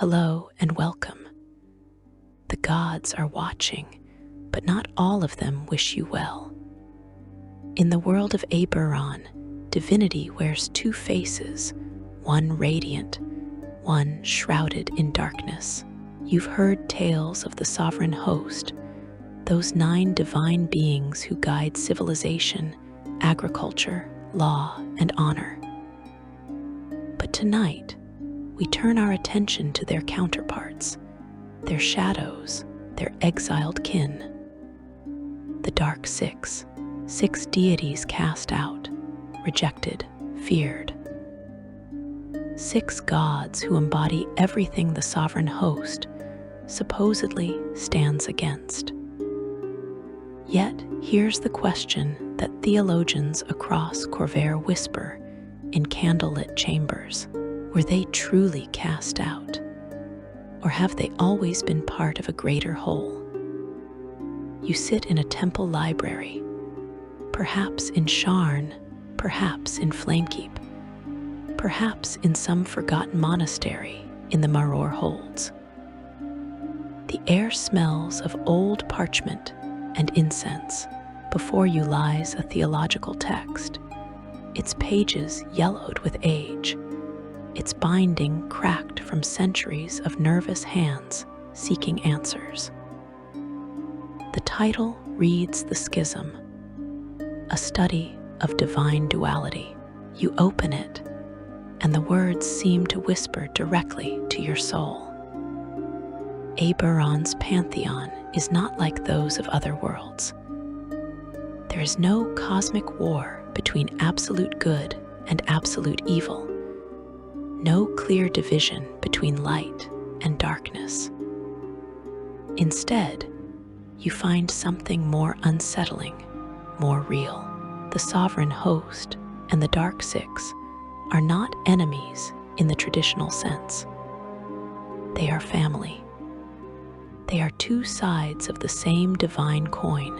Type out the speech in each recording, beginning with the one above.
Hello and welcome. The gods are watching, but not all of them wish you well. In the world of Eberron, divinity wears two faces, one radiant, one shrouded in darkness. You've heard tales of the sovereign host, those 9 divine beings who guide civilization, agriculture, law, and honor. But tonight, we turn our attention to their counterparts, their shadows, their exiled kin. The Dark Six, 6 deities cast out, rejected, feared. 6 gods who embody everything the sovereign host supposedly stands against. Yet, here's the question that theologians across Corvair whisper in candlelit chambers. Were they truly cast out? Or have they always been part of a greater whole? You sit in a temple library, perhaps in Sharn, perhaps in Flamekeep, perhaps in some forgotten monastery in the Maror Holds. The air smells of old parchment and incense. Before you lies a theological text, its pages yellowed with age, its binding cracked from centuries of nervous hands seeking answers. The title reads The Schism, a study of divine duality. You open it, and the words seem to whisper directly to your soul. Eberron's pantheon is not like those of other worlds. There is no cosmic war between absolute good and absolute evil. No clear division between light and darkness. Instead, you find something more unsettling, more real. The sovereign host and the Dark Six are not enemies in the traditional sense. They are family. They are 2 sides of the same divine coin,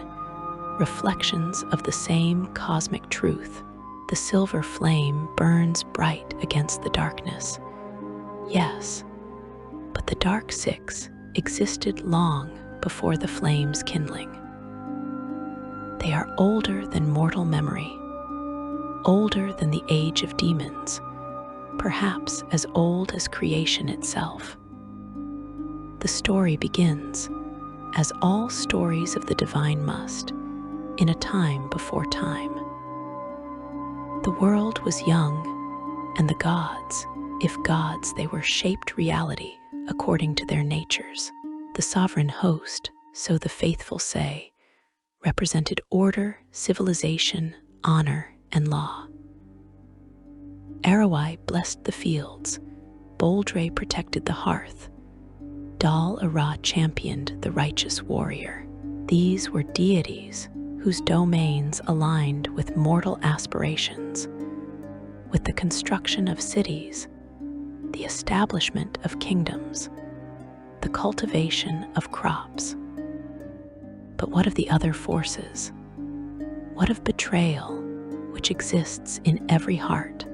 reflections of the same cosmic truth. The silver flame burns bright against the darkness. Yes, but the Dark Six existed long before the flame's kindling. They are older than mortal memory, older than the age of demons, perhaps as old as creation itself. The story begins, as all stories of the divine must, in a time before time. The world was young, and the gods, if gods they were, shaped reality according to their natures. The sovereign host, so the faithful say, represented order, civilization, honor, and law. Arawai blessed the fields, Boldre protected the hearth, Dal Ara championed the righteous warrior. These were deities whose domains aligned with mortal aspirations, with the construction of cities, the establishment of kingdoms, the cultivation of crops. But what of the other forces? What of betrayal, which exists in every heart?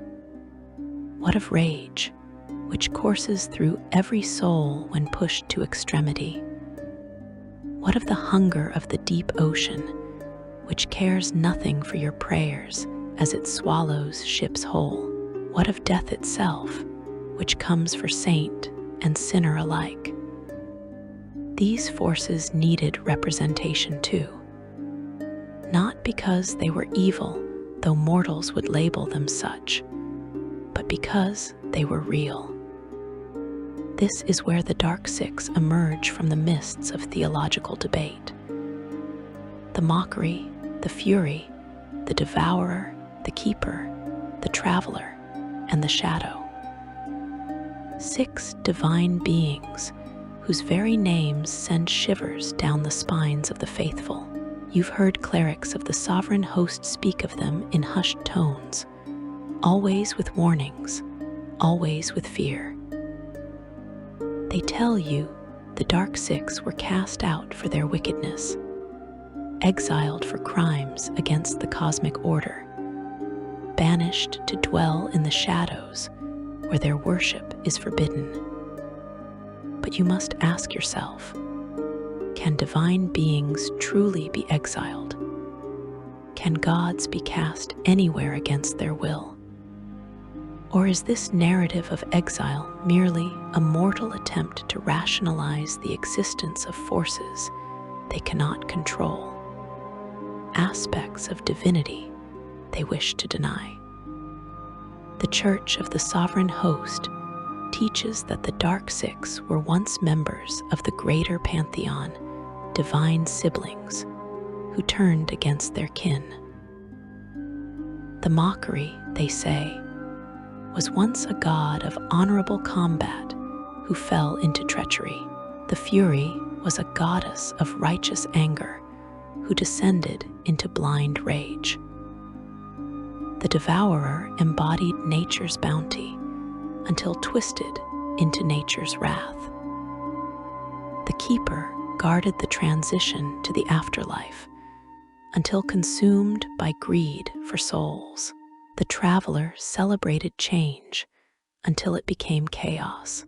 What of rage, which courses through every soul when pushed to extremity? What of the hunger of the deep ocean, which cares nothing for your prayers as it swallows ships whole? What of death itself, which comes for saint and sinner alike? These forces needed representation too, not because they were evil, though mortals would label them such, but because they were real. This is where the Dark Six emerge from the mists of theological debate. The mockery, the fury, the devourer, the keeper, the traveler, and the shadow. 6 divine beings whose very names send shivers down the spines of the faithful. You've heard clerics of the sovereign host speak of them in hushed tones, always with warnings, always with fear. They tell you the Dark Six were cast out for their wickedness, exiled for crimes against the cosmic order, banished to dwell in the shadows where their worship is forbidden. But you must ask yourself, can divine beings truly be exiled? Can gods be cast anywhere against their will? Or is this narrative of exile merely a mortal attempt to rationalize the existence of forces they cannot control, aspects of divinity they wish to deny? The Church of the Sovereign Host teaches that the Dark Six were once members of the greater pantheon, divine siblings who turned against their kin. The mockery, they say, was once a god of honorable combat who fell into treachery. The Fury was a goddess of righteous anger who descended into blind rage. The Devourer embodied nature's bounty until twisted into nature's wrath. The Keeper guarded the transition to the afterlife until consumed by greed for souls. The Traveler celebrated change until it became chaos.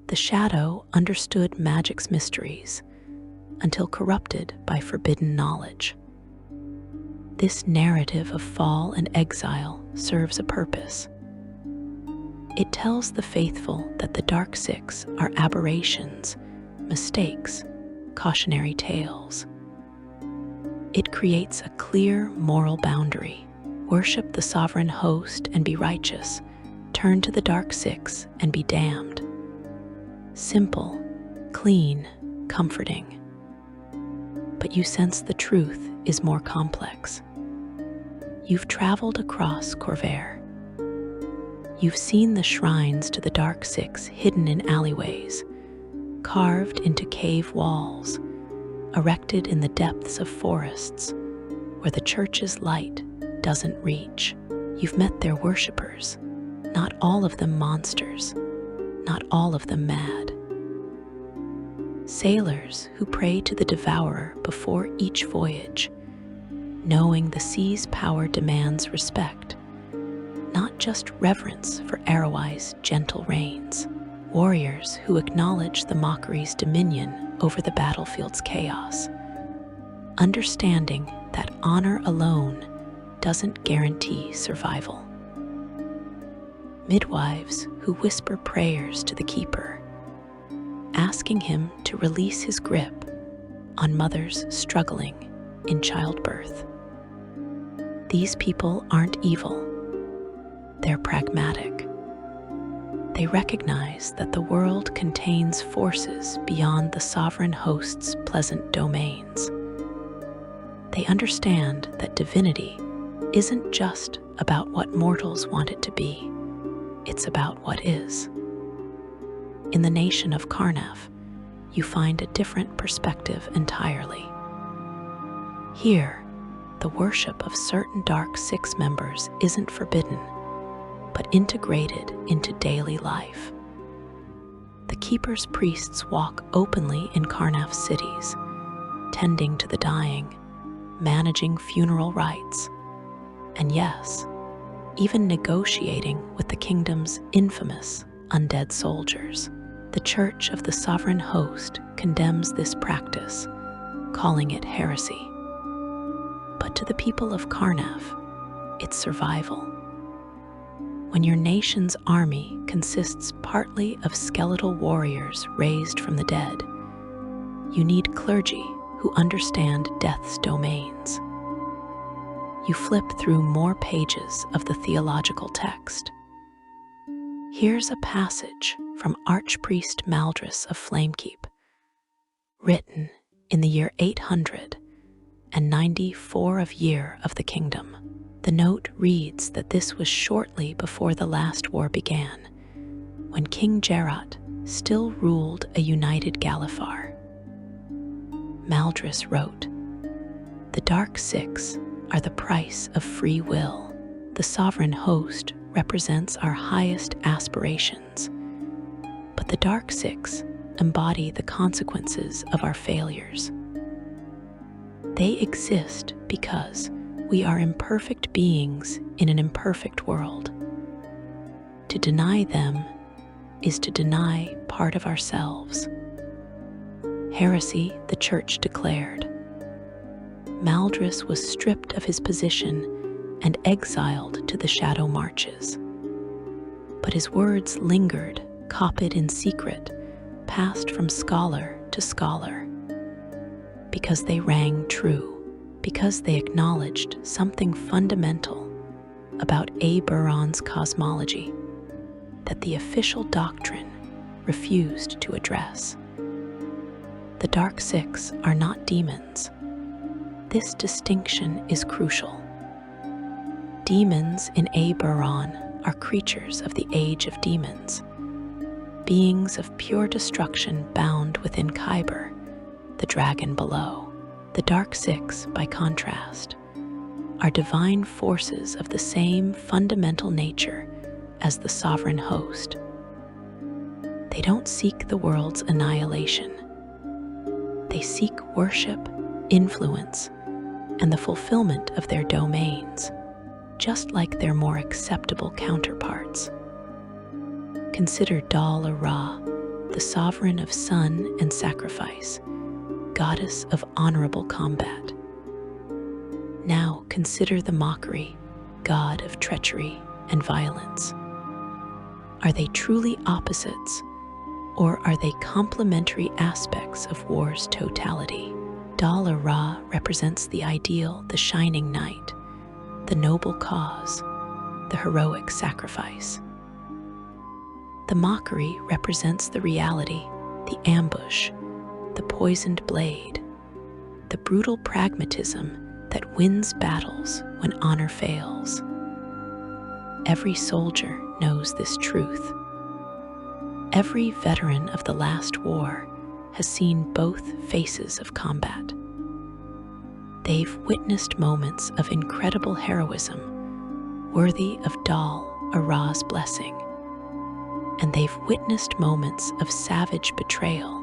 The Shadow understood magic's mysteries until corrupted by forbidden knowledge. This narrative of fall and exile serves a purpose. It tells the faithful that the Dark Six are aberrations, mistakes, cautionary tales. It creates a clear moral boundary. Worship the Sovereign Host and be righteous. Turn to the Dark Six and be damned. Simple, clean, comforting. But you sense the truth is more complex. You've traveled across Corvair. You've seen the shrines to the Dark Six hidden in alleyways, carved into cave walls, erected in the depths of forests where the church's light doesn't reach. You've met their worshippers, not all of them monsters, not all of them mad. Sailors who pray to the Devourer before each voyage, knowing the sea's power demands respect, not just reverence for Arrowye's gentle reigns. Warriors who acknowledge the mockery's dominion over the battlefield's chaos, understanding that honor alone doesn't guarantee survival. Midwives who whisper prayers to the Keeper, asking him to release his grip on mothers struggling in childbirth. These people aren't evil. They're pragmatic. They recognize that the world contains forces beyond the Sovereign Host's pleasant domains. They understand that divinity isn't just about what mortals want it to be, it's about what is. In the nation of Karnaf, you find a different perspective entirely. Here, the worship of certain Dark Six members isn't forbidden, but integrated into daily life. The Keeper's priests walk openly in Karnaf cities, tending to the dying, managing funeral rites, and yes, even negotiating with the kingdom's infamous undead soldiers. The Church of the Sovereign Host condemns this practice, calling it heresy. But to the people of Karnaf, it's survival. When your nation's army consists partly of skeletal warriors raised from the dead, you need clergy who understand death's domains. You flip through more pages of the theological text. Here's a passage from Archpriest Maldris of Flamekeep, written in the year 894 of Year of the Kingdom. The note reads that this was shortly before the last war began, when King Jarrat still ruled a united Galifar. Maldris wrote, "The Dark Six are the price of free will. The Sovereign Host represents our highest aspirations, but the Dark Six embody the consequences of our failures. They exist because we are imperfect beings in an imperfect world. To deny them is to deny part of ourselves. Heresy, the Church declared. Maldras was stripped of his position and exiled to the shadow marches. But his words lingered, copied in secret, passed from scholar to scholar. Because they rang true, because they acknowledged something fundamental about Eberron's cosmology that the official doctrine refused to address. The Dark Six are not demons. This distinction is crucial. Demons in Eberron are creatures of the age of demons, beings of pure destruction bound within Kyber, the dragon below. The Dark Six, by contrast, are divine forces of the same fundamental nature as the sovereign host. They don't seek the world's annihilation. They seek worship, influence, and the fulfillment of their domains, just like their more acceptable counterparts. Consider Dal-Ra, the sovereign of sun and sacrifice, goddess of honorable combat. Now consider the mockery, god of treachery and violence. Are they truly opposites, or are they complementary aspects of war's totality? Dal-Ra represents the ideal, the shining knight, the noble cause, the heroic sacrifice. The mockery represents the reality, the ambush, the poisoned blade, the brutal pragmatism that wins battles when honor fails. Every soldier knows this truth. Every veteran of the last war has seen both faces of combat. They've witnessed moments of incredible heroism, worthy of Dal-Ra's blessing, and they've witnessed moments of savage betrayal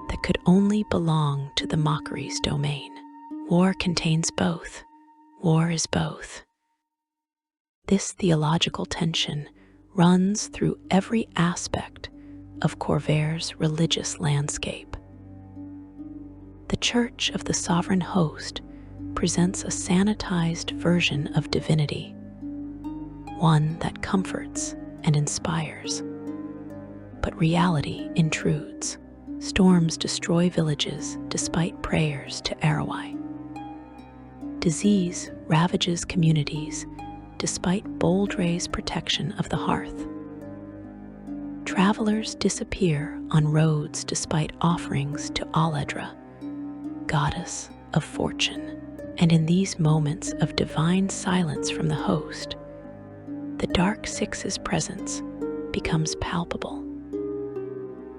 that could only belong to the mockery's domain. War contains both. War is both. This theological tension runs through every aspect of Corvair's religious landscape. The Church of the Sovereign Host presents a sanitized version of divinity, one that comforts and inspires. But reality intrudes. Storms destroy villages despite prayers to Arwai. Disease ravages communities despite Boldre's protection of the hearth. Travelers disappear on roads despite offerings to Aledra, goddess of fortune. And in these moments of divine silence from the host, the Dark Six's presence becomes palpable.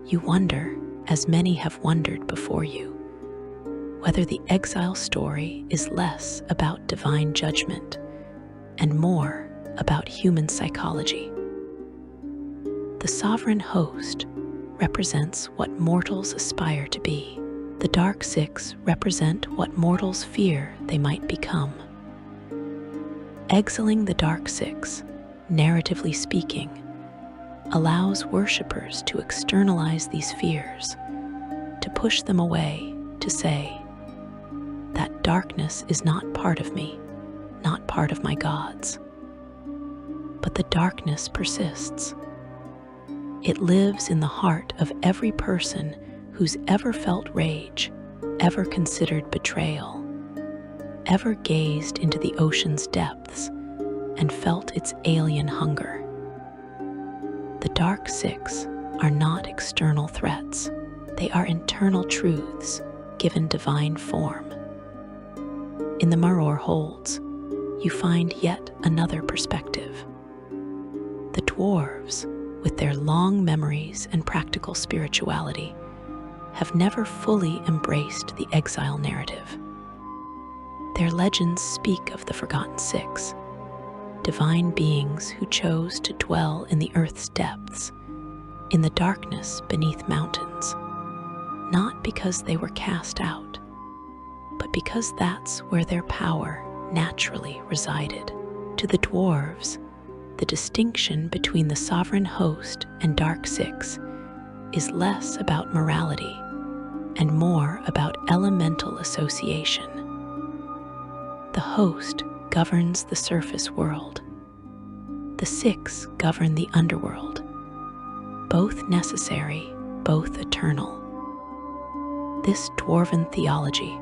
You wonder, as many have wondered before you, whether the exile story is less about divine judgment and more about human psychology. The sovereign host represents what mortals aspire to be. The Dark Six represent what mortals fear they might become. Exiling the Dark Six, narratively speaking, allows worshippers to externalize these fears, to push them away, to say, that darkness is not part of me, not part of my gods. But the darkness persists. It lives in the heart of every person who's ever felt rage, ever considered betrayal, ever gazed into the ocean's depths and felt its alien hunger. The Dark Six are not external threats. They are internal truths given divine form. In the Maror Holds, you find yet another perspective. The dwarves, with their long memories and practical spirituality, have never fully embraced the exile narrative. Their legends speak of the Forgotten Six, divine beings who chose to dwell in the earth's depths, in the darkness beneath mountains, not because they were cast out, but because that's where their power naturally resided. To the dwarves, the distinction between the sovereign host and Dark Six is less about morality and more about elemental association. The host governs the surface world. The Six govern the underworld. Both necessary, both eternal. This dwarven theology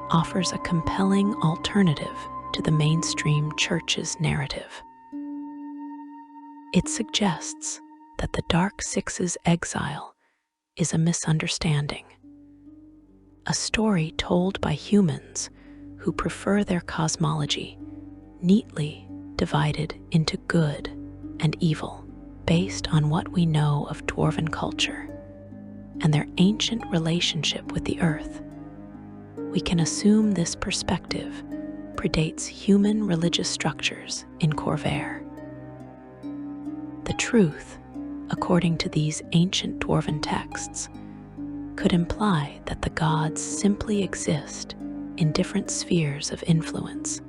offers a compelling alternative to the mainstream church's narrative. It suggests that the Dark Six's exile is a misunderstanding, a story told by humans who prefer their cosmology neatly divided into good and evil based on what we know of dwarven culture and their ancient relationship with the earth. We can assume this perspective predates human religious structures in Corvair. The truth, according to these ancient dwarven texts, could imply that the gods simply exist in different spheres of influence,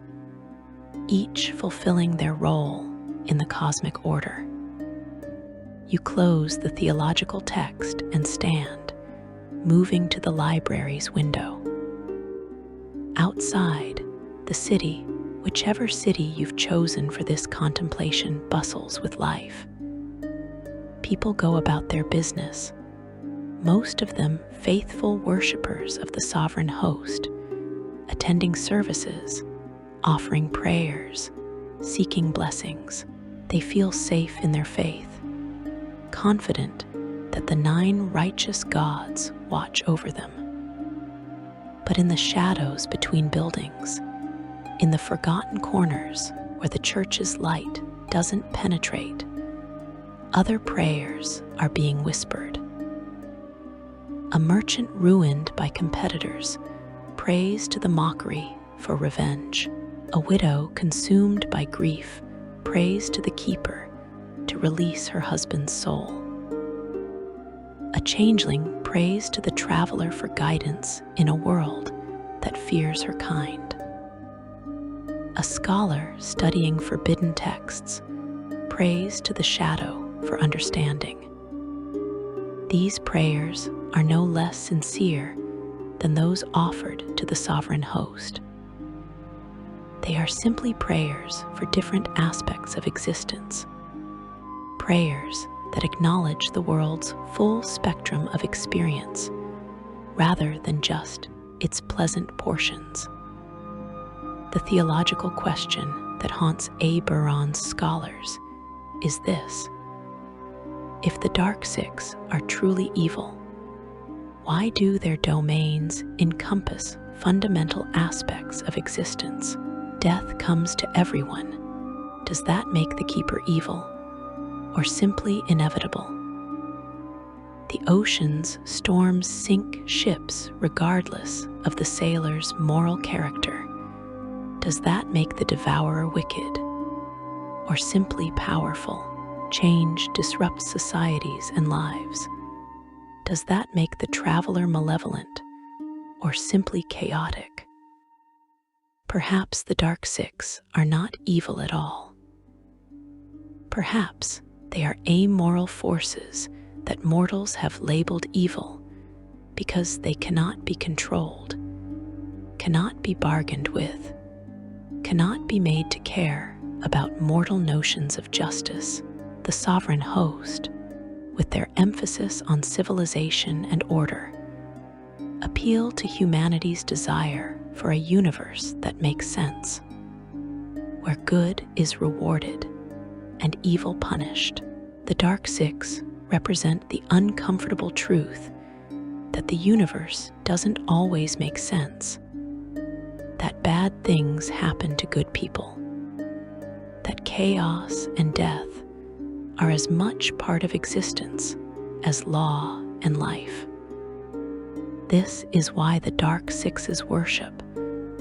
each fulfilling their role in the cosmic order. You close the theological text and stand, moving to the library's window. Outside, the city, whichever city you've chosen for this contemplation, bustles with life. People go about their business, most of them faithful worshippers of the sovereign host, attending services, offering prayers, seeking blessings. They feel safe in their faith, confident that the 9 righteous gods watch over them. But in the shadows between buildings, in the forgotten corners where the church's light doesn't penetrate, other prayers are being whispered. A merchant ruined by competitors prays to the mockery for revenge. A widow consumed by grief prays to the keeper to release her husband's soul. A changeling prays to the traveler for guidance in a world that fears her kind. A scholar studying forbidden texts prays to the shadow for understanding. These prayers are no less sincere than those offered to the sovereign host. They are simply prayers for different aspects of existence, prayers that acknowledge the world's full spectrum of experience rather than just its pleasant portions. The theological question that haunts Eberron's scholars is this: if the Dark Six are truly evil, why do their domains encompass fundamental aspects of existence? Death comes to everyone. Does that make the keeper evil, or simply inevitable? The ocean's storms sink ships regardless of the sailor's moral character. Does that make the devourer wicked, or simply powerful? Change disrupts societies and lives. Does that make the traveler malevolent, or simply chaotic? Perhaps the Dark Six are not evil at all. Perhaps they are amoral forces that mortals have labeled evil because they cannot be controlled, cannot be bargained with, cannot be made to care about mortal notions of justice. The sovereign host, with their emphasis on civilization and order, appeal to humanity's desire for a universe that makes sense, where good is rewarded and evil punished. The Dark Six represent the uncomfortable truth that the universe doesn't always make sense, that bad things happen to good people, that chaos and death are as much part of existence as law and life. This is why the Dark Six's worship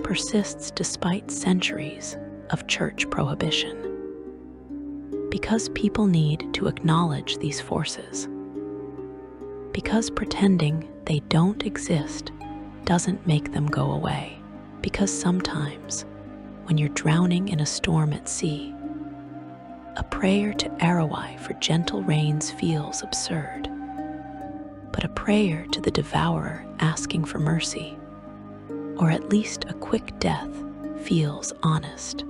persists despite centuries of church prohibition. Because people need to acknowledge these forces. Because pretending they don't exist doesn't make them go away. Because sometimes, when you're drowning in a storm at sea, A prayer to Arowai for gentle rains feels absurd, but a prayer to the devourer asking for mercy, or at least a quick death, feels honest.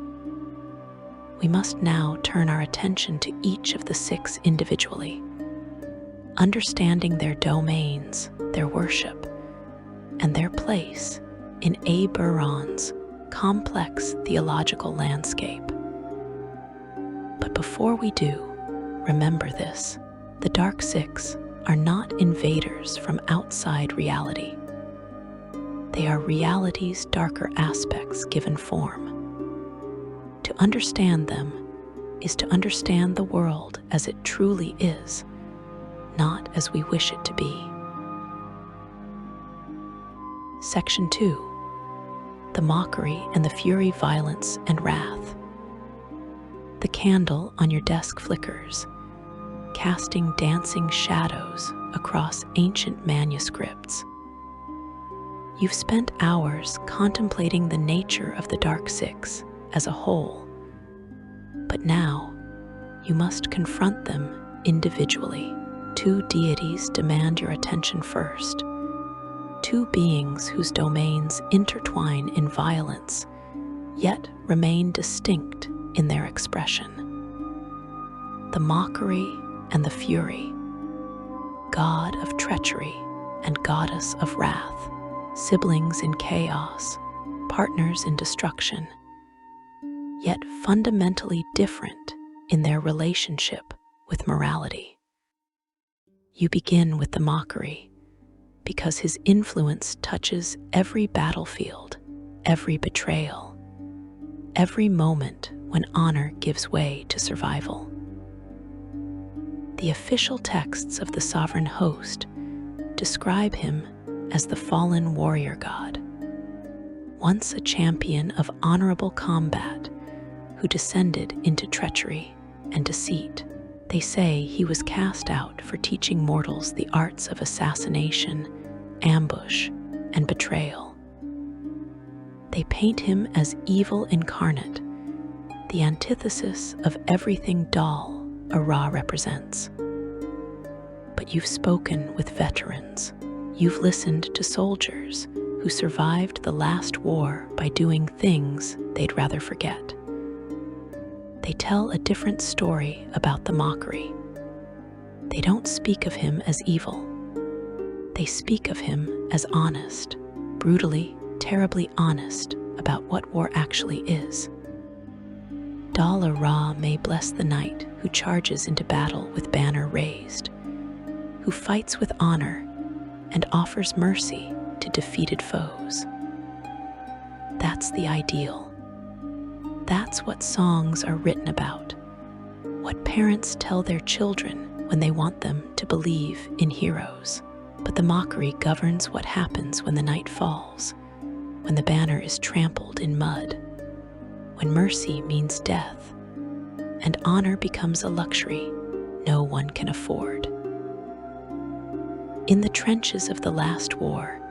We must now turn our attention to each of the 6 individually, understanding their domains, their worship, and their place in Eberron's complex theological landscape. But before we do, remember this: the Dark 6 are not invaders from outside reality. They are reality's darker aspects given form. To understand them is to understand the world as it truly is, not as we wish it to be. Section 2. The mockery and the fury, violence and wrath. The candle on your desk flickers, casting dancing shadows across ancient manuscripts. You've spent hours contemplating the nature of the Dark 6 as a whole, but now you must confront them individually. 2 deities demand your attention first. 2 beings whose domains intertwine in violence, yet remain distinct in their expression. The mockery and the fury, god of treachery and goddess of wrath, siblings in chaos, partners in destruction, yet fundamentally different in their relationship with morality. You begin with the mockery because his influence touches every battlefield, every betrayal, every moment when honor gives way to survival. The official texts of the sovereign host describe him as the fallen warrior god, once a champion of honorable combat who descended into treachery and deceit. They say he was cast out for teaching mortals the arts of assassination, ambush, and betrayal. They paint him as evil incarnate, the antithesis of everything Dal Ara represents. But you've spoken with veterans. You've listened to soldiers who survived the last war by doing things they'd rather forget. They tell a different story about the mockery. They don't speak of him as evil. They speak of him as honest, brutally, terribly honest about what war actually is. Dal Ara may bless the knight who charges into battle with banner raised, who fights with honor and offers mercy to defeated foes. That's the ideal. That's what songs are written about, what parents tell their children when they want them to believe in heroes. But the mockery governs what happens when the night falls, when the banner is trampled in mud, when mercy means death, and honor becomes a luxury no one can afford. In the trenches of the last war,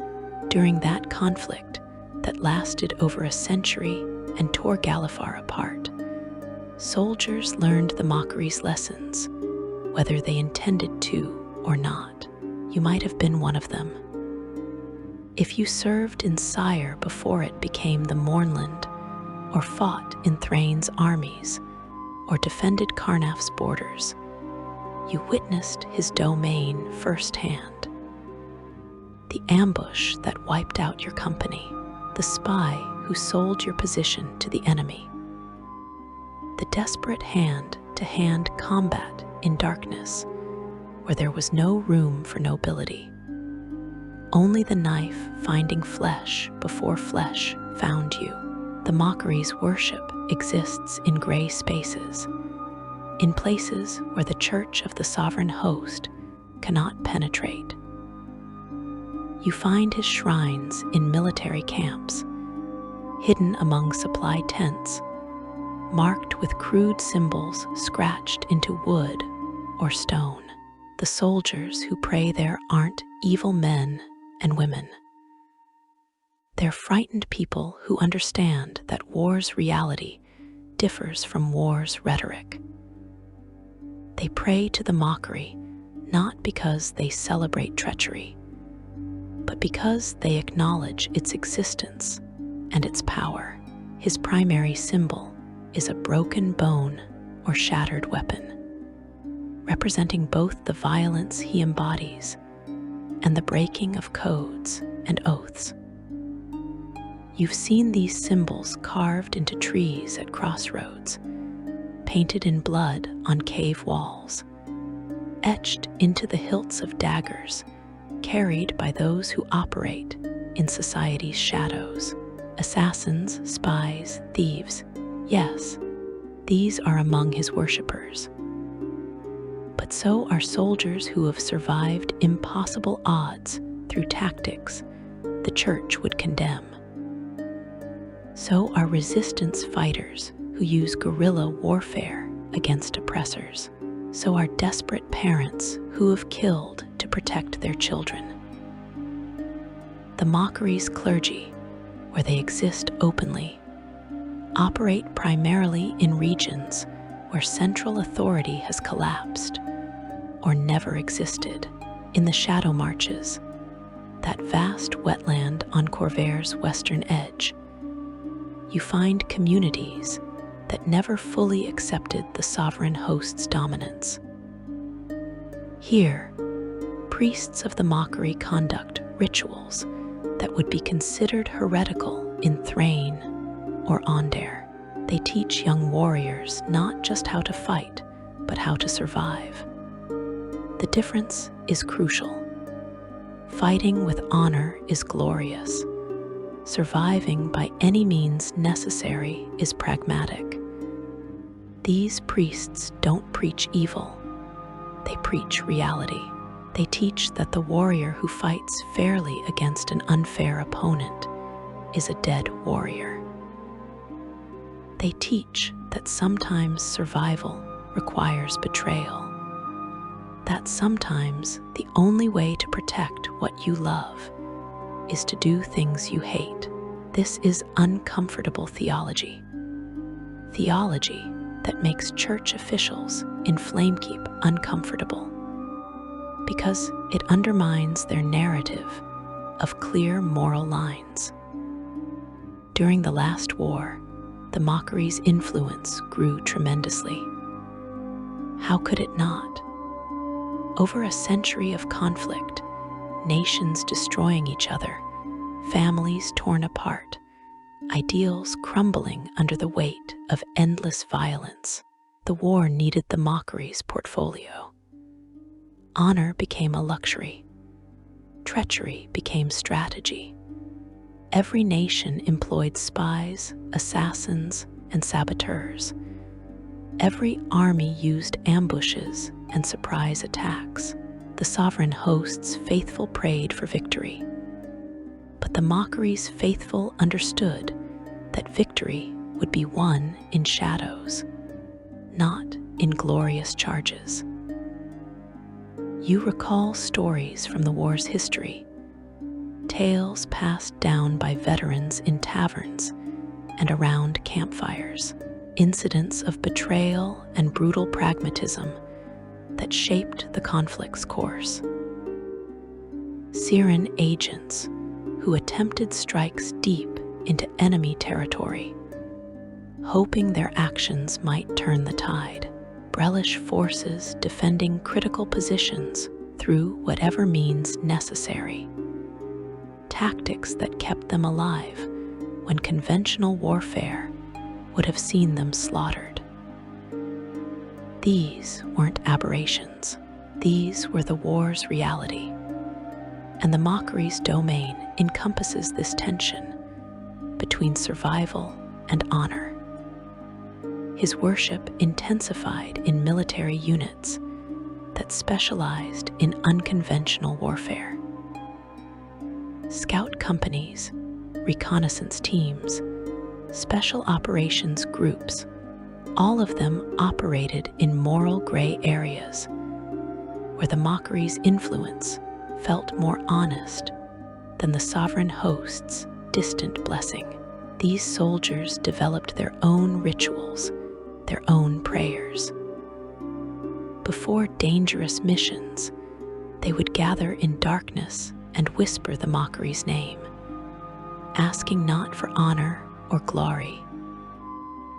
during that conflict that lasted over a century and tore Galifar apart, soldiers learned the mockery's lessons, whether they intended to or not. You might have been one of them. If you served in Sire before it became the Mornland, or fought in Thrain's armies, or defended Carnaf's borders, you witnessed his domain firsthand. The ambush that wiped out your company, the spy who sold your position to the enemy, the desperate hand-to-hand combat in darkness where there was no room for nobility. Only the knife finding flesh before flesh found you. The mockery's worship exists in gray spaces, in places where the church of the sovereign host cannot penetrate. You find his shrines in military camps, hidden among supply tents, marked with crude symbols scratched into wood or stone. The soldiers who pray there aren't evil men and women. They're frightened people who understand that war's reality differs from war's rhetoric. They pray to the mockery not because they celebrate treachery, but because they acknowledge its existence and its power. His primary symbol is a broken bone or shattered weapon, representing both the violence he embodies and the breaking of codes and oaths. You've seen these symbols carved into trees at crossroads, painted in blood on cave walls, etched into the hilts of daggers carried by those who operate in society's shadows. Assassins, spies, thieves, yes, these are among his worshippers. But so are soldiers who have survived impossible odds through tactics the church would condemn. So are resistance fighters who use guerrilla warfare against oppressors. So are desperate parents who have killed to protect their children. The mockery's clergy, where they exist openly, operate primarily in regions where central authority has collapsed or never existed. In the Shadow Marches, that vast wetland on Corvair's western edge, you find communities that never fully accepted the sovereign host's dominance. Here, priests of the mockery conduct rituals that would be considered heretical in Thrain or Aundair. They teach young warriors not just how to fight, but how to survive. The difference is crucial. Fighting with honor is glorious. Surviving by any means necessary is pragmatic. These priests don't preach evil. They preach reality. They teach that the warrior who fights fairly against an unfair opponent is a dead warrior. They teach that sometimes survival requires betrayal. That sometimes the only way to protect what you love is to do things you hate. This is uncomfortable theology. Theology that makes church officials in Flamekeep uncomfortable, because it undermines their narrative of clear moral lines. During the last war, the mockery's influence grew tremendously. How could it not? Over a century of conflict, nations destroying each other, families torn apart, ideals crumbling under the weight of endless violence, the war needed the mockery's portfolio. Honor became a luxury. Treachery became strategy. Every nation employed spies, assassins, and saboteurs. Every army used ambushes and surprise attacks. The sovereign host's faithful prayed for victory. But the mockery's faithful understood that victory would be won in shadows, not in glorious charges. You recall stories from the war's history, tales passed down by veterans in taverns and around campfires, incidents of betrayal and brutal pragmatism that shaped the conflict's course. Siren agents who attempted strikes deep into enemy territory, hoping their actions might turn the tide. Brelish forces defending critical positions through whatever means necessary. Tactics that kept them alive when conventional warfare would have seen them slaughtered. These weren't aberrations. These were the war's reality. And the mockery's domain encompasses this tension between survival and honor. His worship intensified in military units that specialized in unconventional warfare. Scout companies, reconnaissance teams, special operations groups, all of them operated in moral gray areas where the mockery's influence felt more honest than the sovereign host's distant blessing. These soldiers developed their own rituals, their own prayers. before dangerous missions, they would gather in darkness and whisper the mockery's name, asking not for honor or glory,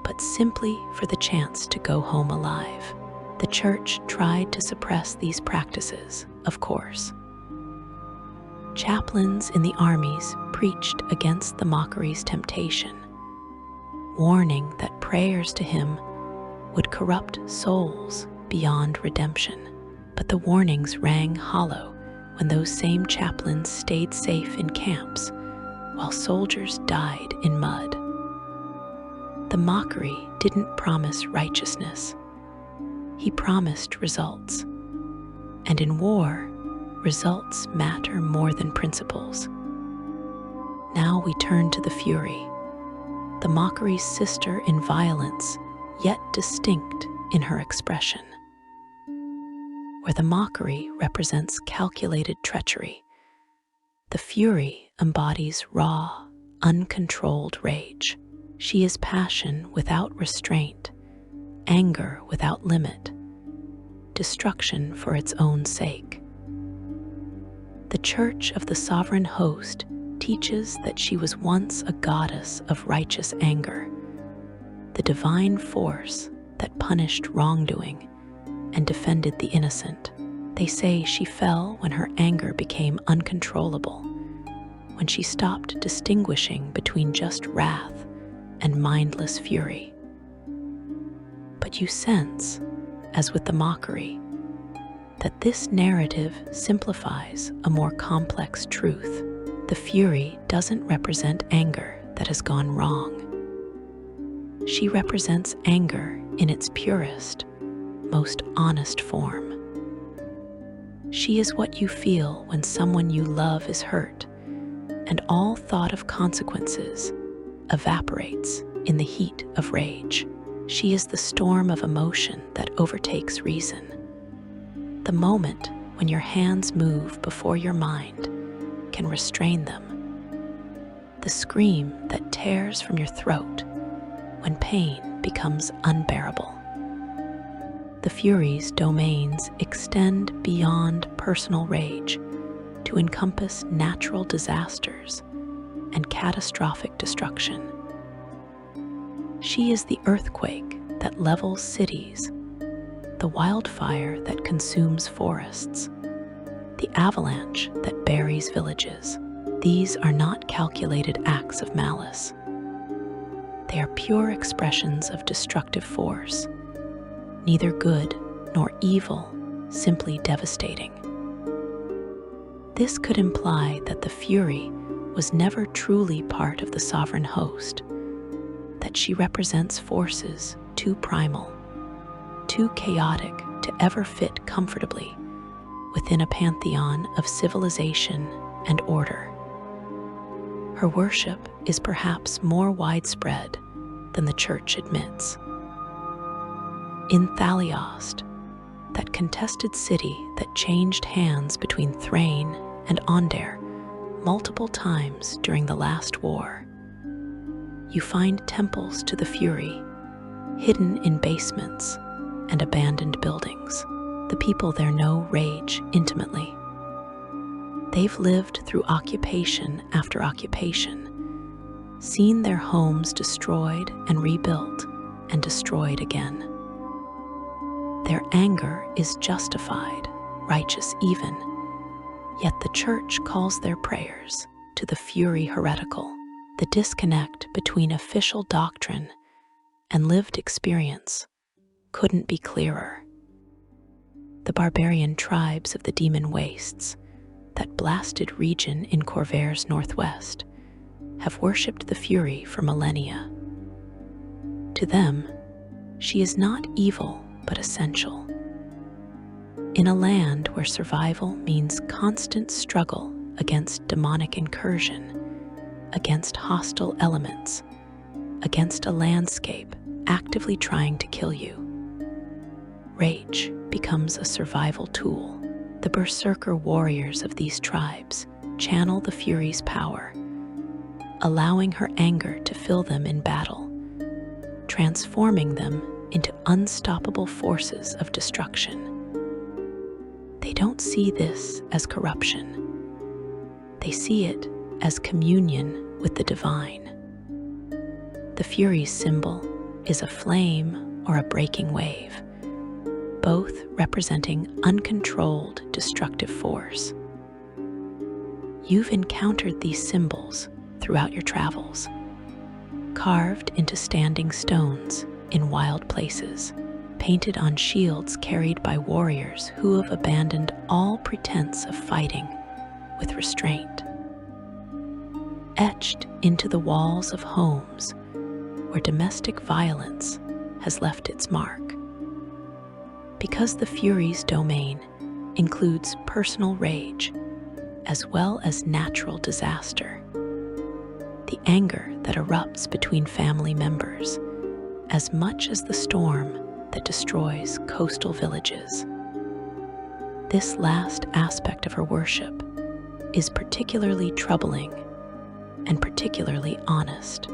but simply for the chance to go home alive. The church tried to suppress these practices, of course. Chaplains in the armies preached against the mockery's temptation, warning that prayers to him would corrupt souls beyond redemption. But the warnings rang hollow when those same chaplains stayed safe in camps while soldiers died in mud. The mockery didn't promise righteousness. He promised results. And in war, results matter more than principles. Now we turn to the Fury, the mockery's sister in violence, yet distinct in her expression. Where the mockery represents calculated treachery, the Fury embodies raw, uncontrolled rage. She is passion without restraint, anger without limit, destruction for its own sake. The Church of the Sovereign Host teaches that she was once a goddess of righteous anger, the divine force that punished wrongdoing and defended the innocent. They say she fell when her anger became uncontrollable, when she stopped distinguishing between just wrath and mindless fury. But you sense, as with the mockery, that this narrative simplifies a more complex truth. The Fury doesn't represent anger that has gone wrong. She represents anger in its purest, most honest form. She is what you feel when someone you love is hurt, and all thought of consequences evaporates in the heat of rage. She is the storm of emotion that overtakes reason. The moment when your hands move before your mind can restrain them. The scream that tears from your throat when pain becomes unbearable. The Fury's domains extend beyond personal rage to encompass natural disasters and catastrophic destruction. She is the earthquake that levels cities, the wildfire that consumes forests, the avalanche that buries villages. These are not calculated acts of malice. They are pure expressions of destructive force, neither good nor evil, simply devastating. This could imply that the Fury was never truly part of the sovereign host, that she represents forces too primal, too chaotic to ever fit comfortably within a pantheon of civilization and order. Her worship is perhaps more widespread than the Church admits. In Thaliost, that contested city that changed hands between Thrain and Onder multiple times during the last war, you find temples to the Fury hidden in basements and abandoned buildings. The people there know rage intimately. They've lived through occupation after occupation, seen their homes destroyed and rebuilt and destroyed again. Their anger is justified, righteous even, yet the Church calls their prayers to the Fury heretical. The disconnect between official doctrine and lived experience couldn't be clearer. The barbarian tribes of the Demon Wastes, that blasted region in Corvair's northwest, have worshipped the Fury for millennia. To them, she is not evil but essential. In a land where survival means constant struggle against demonic incursion, against hostile elements, against a landscape actively trying to kill you, rage becomes a survival tool. The berserker warriors of these tribes channel the Fury's power, allowing her anger to fill them in battle, transforming them into unstoppable forces of destruction. They don't see this as corruption. They see it as communion with the divine. The Fury's symbol is a flame or a breaking wave, both representing uncontrolled destructive force. You've encountered these symbols throughout your travels, carved into standing stones in wild places, painted on shields carried by warriors who have abandoned all pretense of fighting with restraint. Etched into the walls of homes where domestic violence has left its mark. Because the Fury's domain includes personal rage as well as natural disaster, the anger that erupts between family members, as much as the storm that destroys coastal villages. This last aspect of her worship is particularly troubling and particularly honest.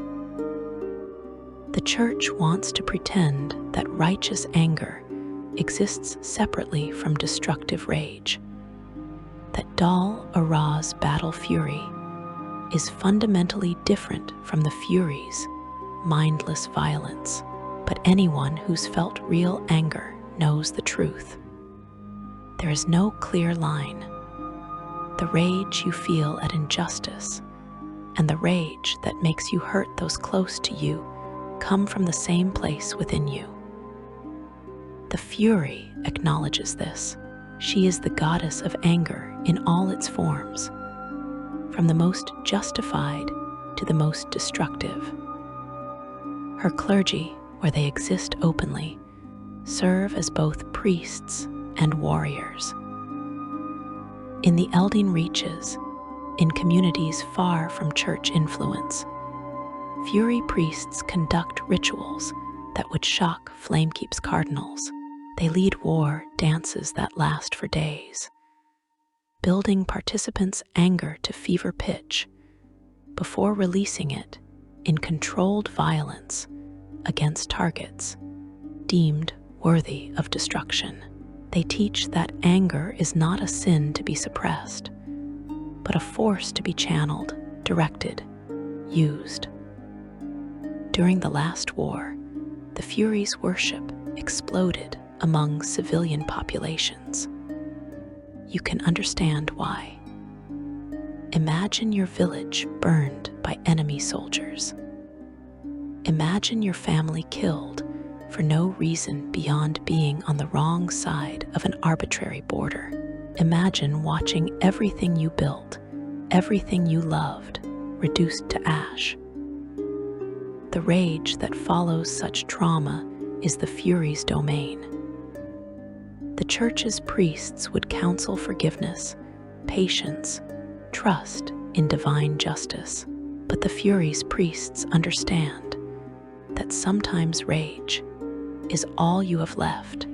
The Church wants to pretend that righteous anger exists separately from destructive rage, that Dal Ara's battle fury is fundamentally different from the Fury's mindless violence. But anyone who's felt real anger knows the truth. There is no clear line. The rage you feel at injustice and the rage that makes you hurt those close to you come from the same place within you. The Fury acknowledges this. She is the goddess of anger in all its forms, from the most justified to the most destructive. Her clergy, where they exist openly, serve as both priests and warriors. In the Eldin reaches, in communities far from church influence, Fury priests conduct rituals that would shock Flamekeep's cardinals. They lead war dances that last for days, building participants' anger to fever pitch before releasing it in controlled violence against targets deemed worthy of destruction. They teach that anger is not a sin to be suppressed, but a force to be channeled, directed, used. During the last war, the Fury's worship exploded among civilian populations. You can understand why. Imagine your village burned by enemy soldiers. Imagine your family killed for no reason beyond being on the wrong side of an arbitrary border. Imagine watching everything you built, everything you loved, reduced to ash. The rage that follows such trauma is the Fury's domain. The Church's priests would counsel forgiveness, patience, trust in divine justice. But the Fury's priests understand that sometimes rage is all you have left,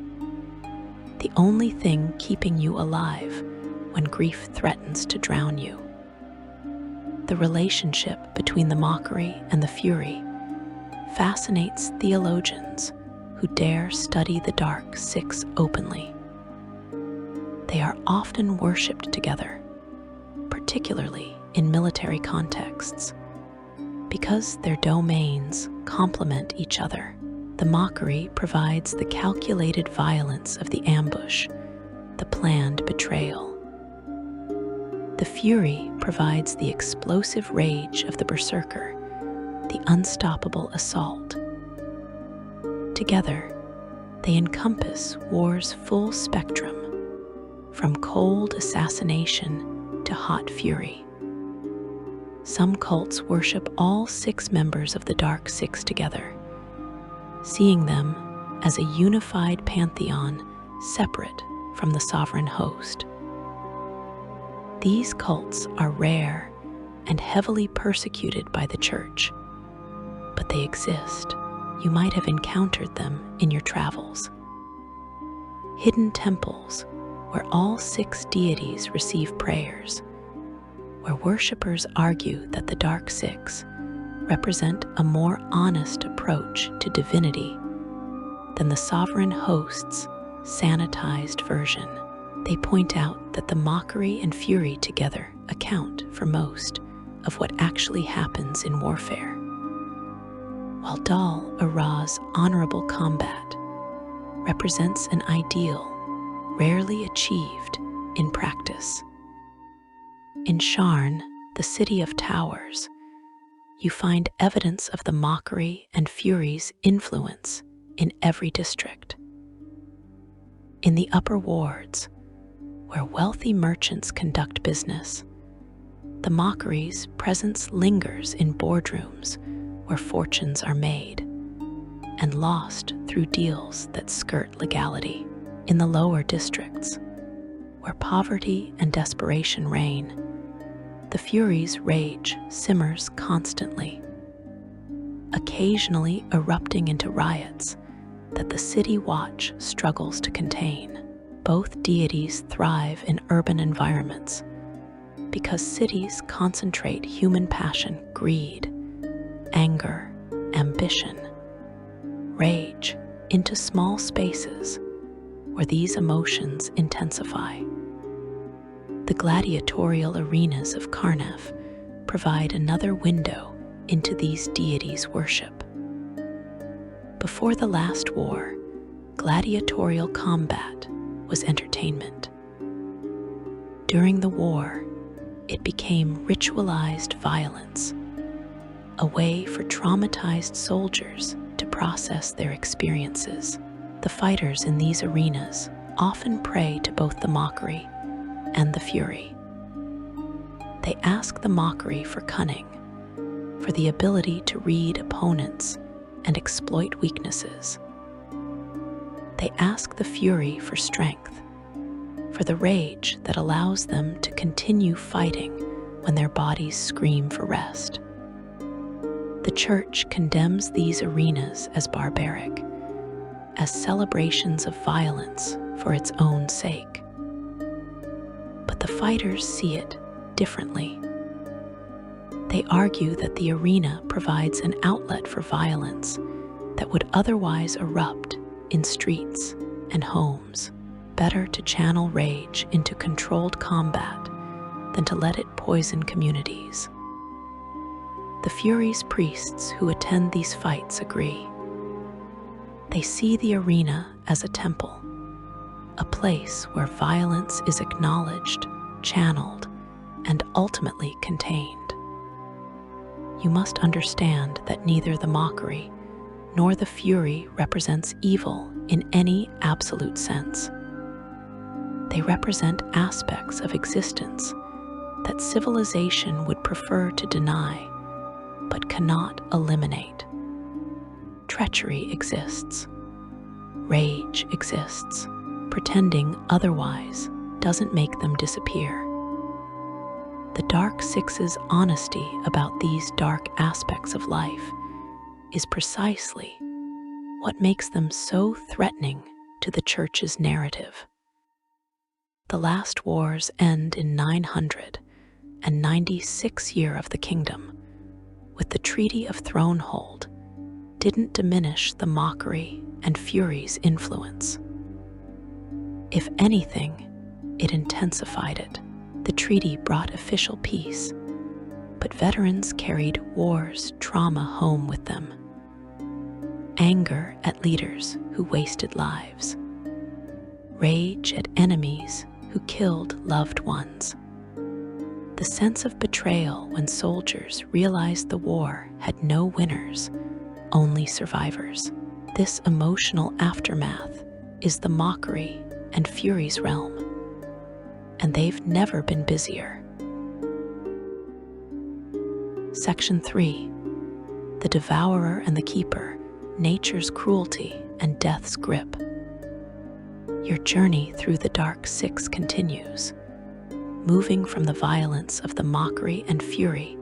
the only thing keeping you alive when grief threatens to drown you. The relationship between the mockery and the Fury fascinates theologians who dare study the Dark Six openly. They are often worshipped together, particularly in military contexts, because their domains complement each other. The mockery provides the calculated violence of the ambush, the planned betrayal. The Fury provides the explosive rage of the berserker, the unstoppable assault. Together, they encompass war's full spectrum, from cold assassination to hot fury. Some cults worship all 6 members of the Dark Six together, seeing them as a unified pantheon separate from the sovereign host. These cults are rare and heavily persecuted by the Church, but they exist. You might have encountered them in your travels. Hidden temples where all 6 deities receive prayers, where worshippers argue that the Dark Six represent a more honest approach to divinity than the sovereign host's sanitized version. They point out that the mockery and fury together account for most of what actually happens in warfare. While Dal Ara's honorable combat represents an ideal rarely achieved in practice. In Sharn, the city of towers, you find evidence of the mockery and fury's influence in every district. In the upper wards, where wealthy merchants conduct business, the mockery's presence lingers in boardrooms where fortunes are made and lost through deals that skirt legality. In the lower districts, where poverty and desperation reign, the fury's rage simmers constantly, occasionally erupting into riots that the city watch struggles to contain. Both deities thrive in urban environments because cities concentrate human passion, greed, anger, ambition, rage into small spaces where these emotions intensify. The gladiatorial arenas of Karnaf provide another window into these deities' worship. Before the last war, gladiatorial combat was entertainment. During the war, it became ritualized violence, a way for traumatized soldiers to process their experiences. The fighters in these arenas often pray to both the mockery and the fury. They ask the mockery for cunning, for the ability to read opponents and exploit weaknesses. They ask the fury for strength, for the rage that allows them to continue fighting when their bodies scream for rest. The Church condemns these arenas as barbaric, as celebrations of violence for its own sake. But the fighters see it differently. They argue that the arena provides an outlet for violence that would otherwise erupt in streets and homes. Better to channel rage into controlled combat than to let it poison communities. The Fury's priests who attend these fights agree. They see the arena as a temple, a place where violence is acknowledged, channeled, and ultimately contained. You must understand that neither the mockery nor the fury represents evil in any absolute sense. They represent aspects of existence that civilization would prefer to deny, but cannot eliminate. Treachery exists. Rage exists. Pretending otherwise doesn't make them disappear. The Dark Six's honesty about these dark aspects of life is precisely what makes them so threatening to the Church's narrative. The last wars end in 996 year of the kingdom, with the Treaty of Thronehold, didn't diminish the mockery and fury's influence. If anything, it intensified it. The treaty brought official peace, but veterans carried war's trauma home with them. Anger at leaders who wasted lives. Rage at enemies who killed loved ones. The sense of betrayal when soldiers realized the war had no winners, only survivors. This emotional aftermath is the mockery and fury's realm, and they've never been busier. Section 3. The Devourer and the Keeper, Nature's Cruelty and Death's Grip. Your journey through the Dark Six continues, moving from the violence of the mockery and fury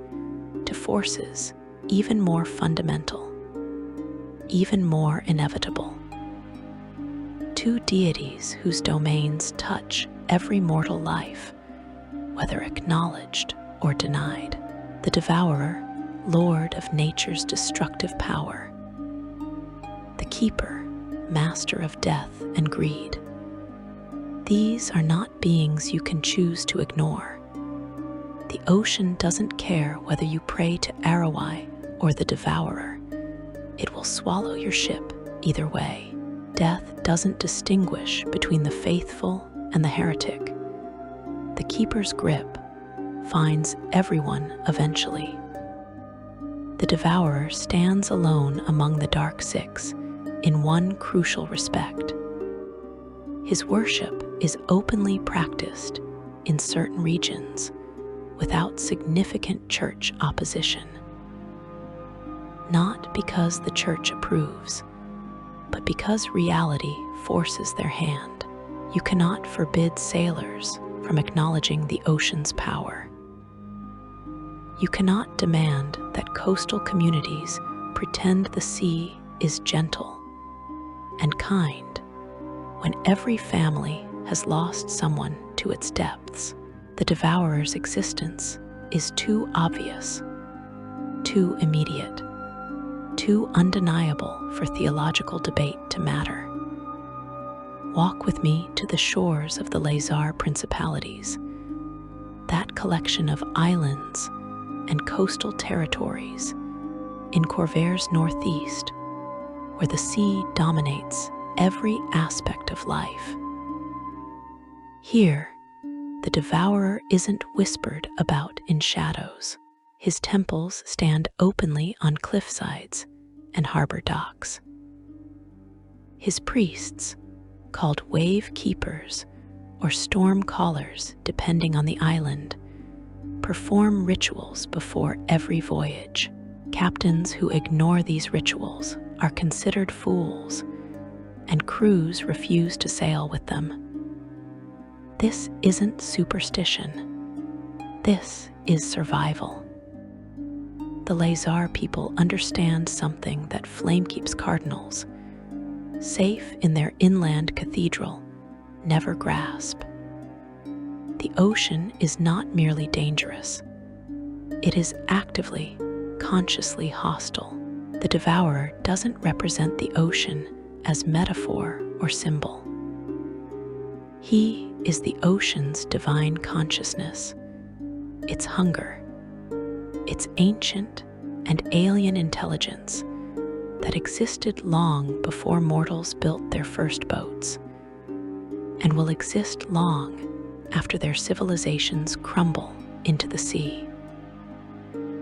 to forces even more fundamental, even more inevitable. Two deities whose domains touch every mortal life, whether acknowledged or denied. The Devourer, lord of nature's destructive power. The Keeper, master of death and greed. these are not beings you can choose to ignore. The ocean doesn't care whether you pray to Arawai or the Devourer. It will swallow your ship either way. Death doesn't distinguish between the faithful and the heretic. The Keeper's grip finds everyone eventually. The Devourer stands alone among the Dark Six in one crucial respect. His worship is openly practiced in certain regions without significant church opposition. Not because the church approves, but because reality forces their hand. You cannot forbid sailors from acknowledging the ocean's power. You cannot demand that coastal communities pretend the sea is gentle and kind when every family has lost someone to its depths. The Devourer's existence is too obvious, too immediate, too undeniable for theological debate to matter. Walk with me to the shores of the Lazar Principalities, that collection of islands and coastal territories in Corvair's northeast, where the sea dominates every aspect of life. Here, the Devourer isn't whispered about in shadows. His temples stand openly on cliffsides and harbor docks. His priests, called wave keepers or storm callers depending on the island, perform rituals before every voyage. Captains who ignore these rituals are considered fools, and crews refuse to sail with them. This isn't superstition. This is survival. The Lazar people understand something that Flamekeep's cardinals, safe in their inland cathedral, never grasp. The ocean is not merely dangerous. It is actively, consciously hostile. The Devourer doesn't represent the ocean as metaphor or symbol. He is the ocean's divine consciousness, its hunger, its ancient and alien intelligence that existed long before mortals built their first boats, and will exist long after their civilizations crumble into the sea.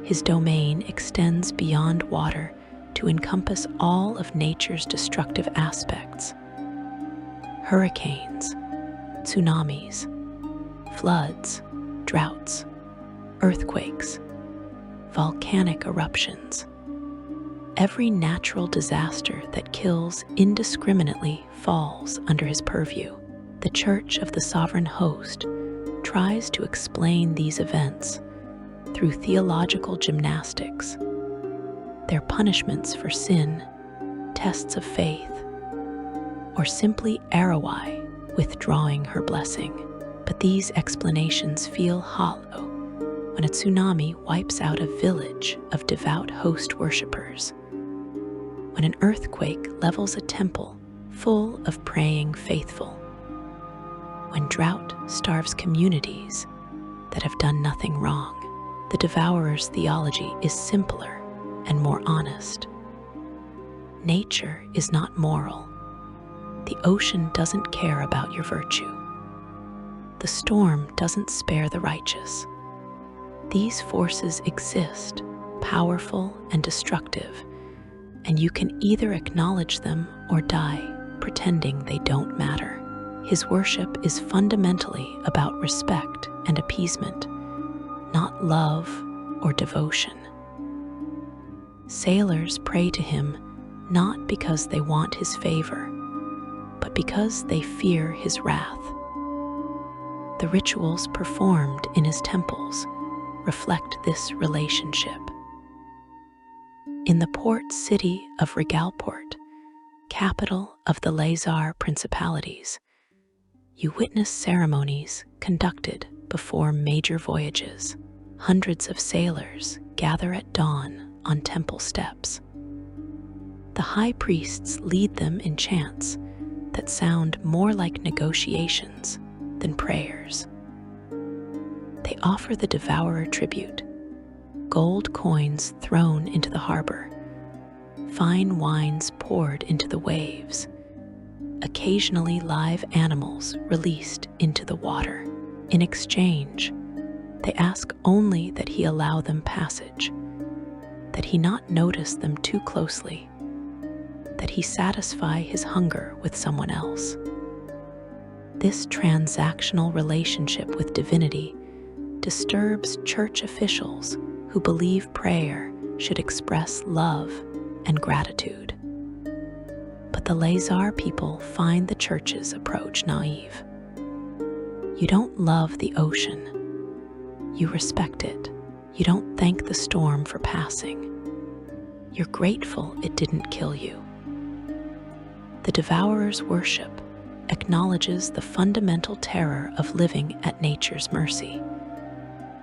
His domain extends beyond water to encompass all of nature's destructive aspects: hurricanes, tsunamis, floods, droughts, earthquakes, volcanic eruptions. Every natural disaster that kills indiscriminately falls under his purview. The Church of the Sovereign Host tries to explain these events through theological gymnastics. Their punishments for sin, tests of faith, or simply Arawai withdrawing her blessing. But these explanations feel hollow when a tsunami wipes out a village of devout host worshippers, when an earthquake levels a temple full of praying faithful, when drought starves communities that have done nothing wrong. The Devourer's theology is simpler and more honest. Nature is not moral. The ocean doesn't care about your virtue. The storm doesn't spare the righteous. These forces exist, powerful and destructive, and you can either acknowledge them or die pretending they don't matter. His worship is fundamentally about respect and appeasement, not love or devotion. Sailors pray to him not because they want his favor, but because they fear his wrath. The rituals performed in his temples reflect this relationship. In the port city of Regalport, capital of the Lazar Principalities, you witness ceremonies conducted before major voyages. Hundreds of sailors gather at dawn on temple steps. The high priests lead them in chants that sound more like negotiations than prayers. They offer the devourer tribute, gold coins thrown into the harbor, fine wines poured into the waves, occasionally live animals released into the water. In exchange, they ask only that he allow them passage, that he not notice them too closely, that he satisfy his hunger with someone else. This transactional relationship with divinity disturbs church officials who believe prayer should express love and gratitude. But the Lazar people find the church's approach naive. You don't love the ocean. You respect it. You don't thank the storm for passing. You're grateful it didn't kill you. The devourer's worship acknowledges the fundamental terror of living at nature's mercy,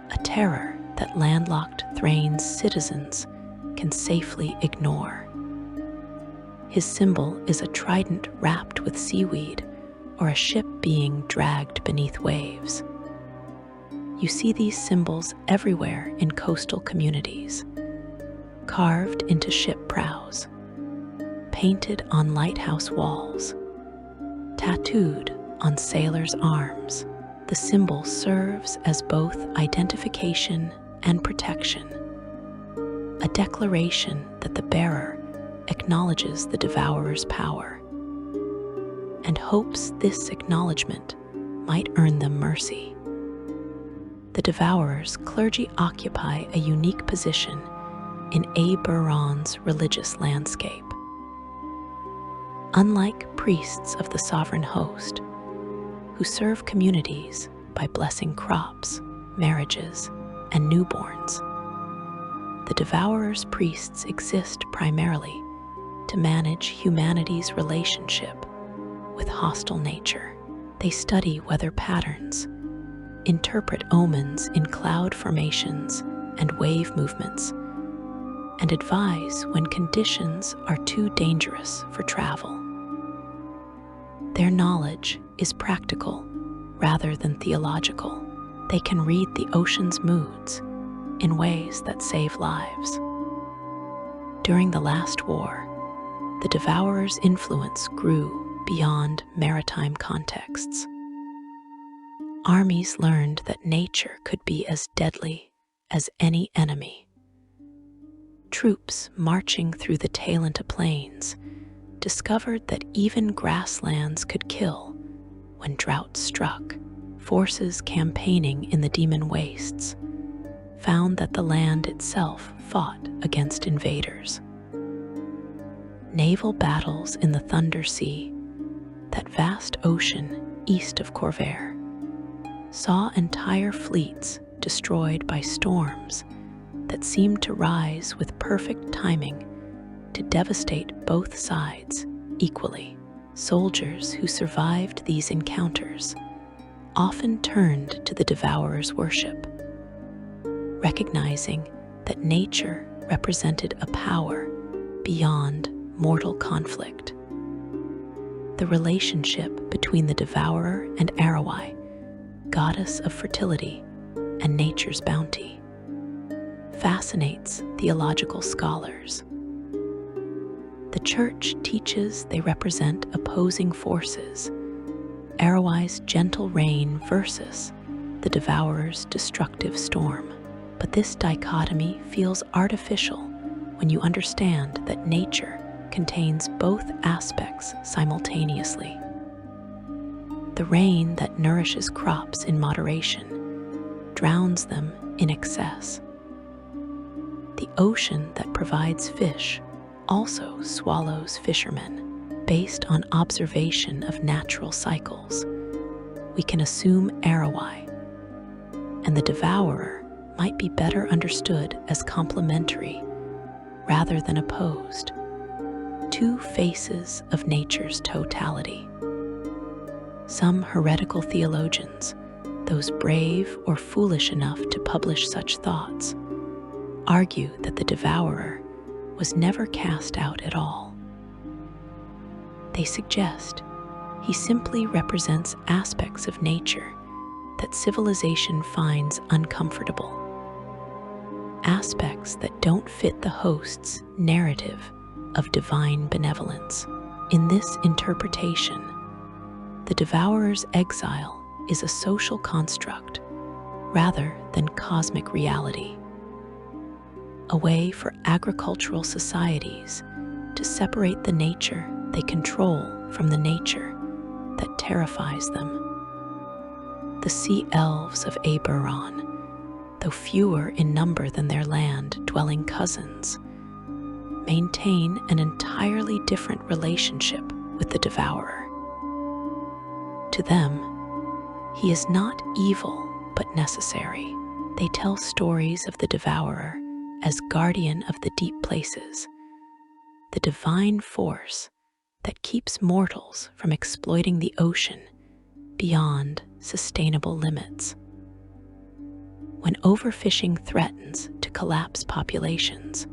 a terror that landlocked Thrain's citizens can safely ignore. His symbol is a trident wrapped with seaweed or a ship being dragged beneath waves. You see these symbols everywhere in coastal communities, carved into ship prows, painted on lighthouse walls, tattooed on sailors' arms. The symbol serves as both identification and protection, a declaration that the bearer acknowledges the devourer's power and hopes this acknowledgement might earn them mercy. The devourer's clergy occupy a unique position in Eberron's religious landscape. Unlike priests of the sovereign host, who serve communities by blessing crops, marriages, and newborns, the devourer's priests exist primarily to manage humanity's relationship with hostile nature. They study weather patterns, interpret omens in cloud formations and wave movements, and advise when conditions are too dangerous for travel. Their knowledge is practical rather than theological. They can read the ocean's moods in ways that save lives. During the last war, the devourer's influence grew beyond maritime contexts. Armies learned that nature could be as deadly as any enemy. Troops marching through the Talenta plains discovered that even grasslands could kill when drought struck. Forces campaigning in the demon wastes found that the land itself fought against invaders. Naval battles in the Thunder Sea, that vast ocean east of Corvair, saw entire fleets destroyed by storms that seemed to rise with perfect timing to devastate both sides equally. Soldiers who survived these encounters often turned to the devourer's worship, recognizing that nature represented a power beyond mortal conflict. The relationship between the devourer and Arawai, goddess of fertility and nature's bounty, fascinates theological scholars. The church teaches they represent opposing forces, Arawai's gentle rain versus the devourer's destructive storm. But this dichotomy feels artificial when you understand that nature contains both aspects simultaneously. The rain that nourishes crops in moderation drowns them in excess. The ocean that provides fish also swallows fishermen. Based on observation of natural cycles, we can assume Arawai and the devourer might be better understood as complementary rather than opposed, two faces of nature's totality. Some heretical theologians, those brave or foolish enough to publish such thoughts, argue that the devourer was never cast out at all. They suggest He simply represents aspects of nature that civilization finds uncomfortable, aspects that don't fit the host's narrative of divine benevolence. In this interpretation, the devourer's exile is a social construct rather than cosmic reality, a way for agricultural societies to separate the nature they control from the nature that terrifies them. The sea elves of Eberron, though fewer in number than their land-dwelling cousins, maintain an entirely different relationship with the devourer. To them, he is not evil but necessary. They tell stories of the devourer as guardian of the deep places, the divine force that keeps mortals from exploiting the ocean beyond sustainable limits. When overfishing threatens to collapse populations,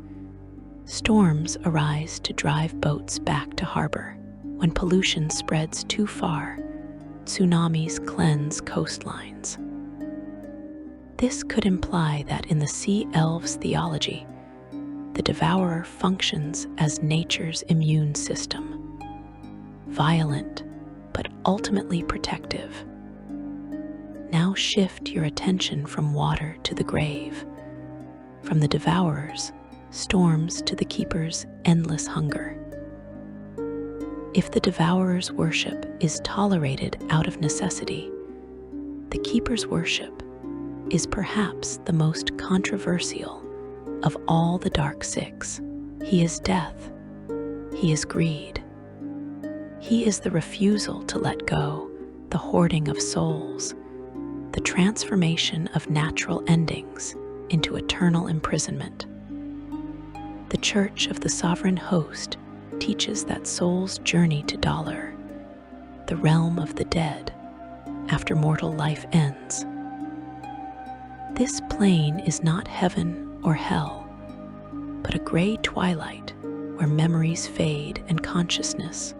storms arise to drive boats back to harbor. When pollution spreads too far, tsunamis cleanse coastlines. This could imply that in the sea elves' theology, the devourer functions as nature's immune system, violent but ultimately protective. Now shift your attention from water to the grave, from the devourer's storms to the keeper's endless hunger. If the devourer's worship is tolerated out of necessity, the keeper's worship is perhaps the most controversial of all the dark six. He is death. He is greed. He is the refusal to let go, the hoarding of souls, the transformation of natural endings into eternal imprisonment. The Church of the Sovereign Host teaches that souls journey to Dalar, the realm of the dead, after mortal life ends. This plane is not heaven or hell, but a gray twilight where memories fade and consciousness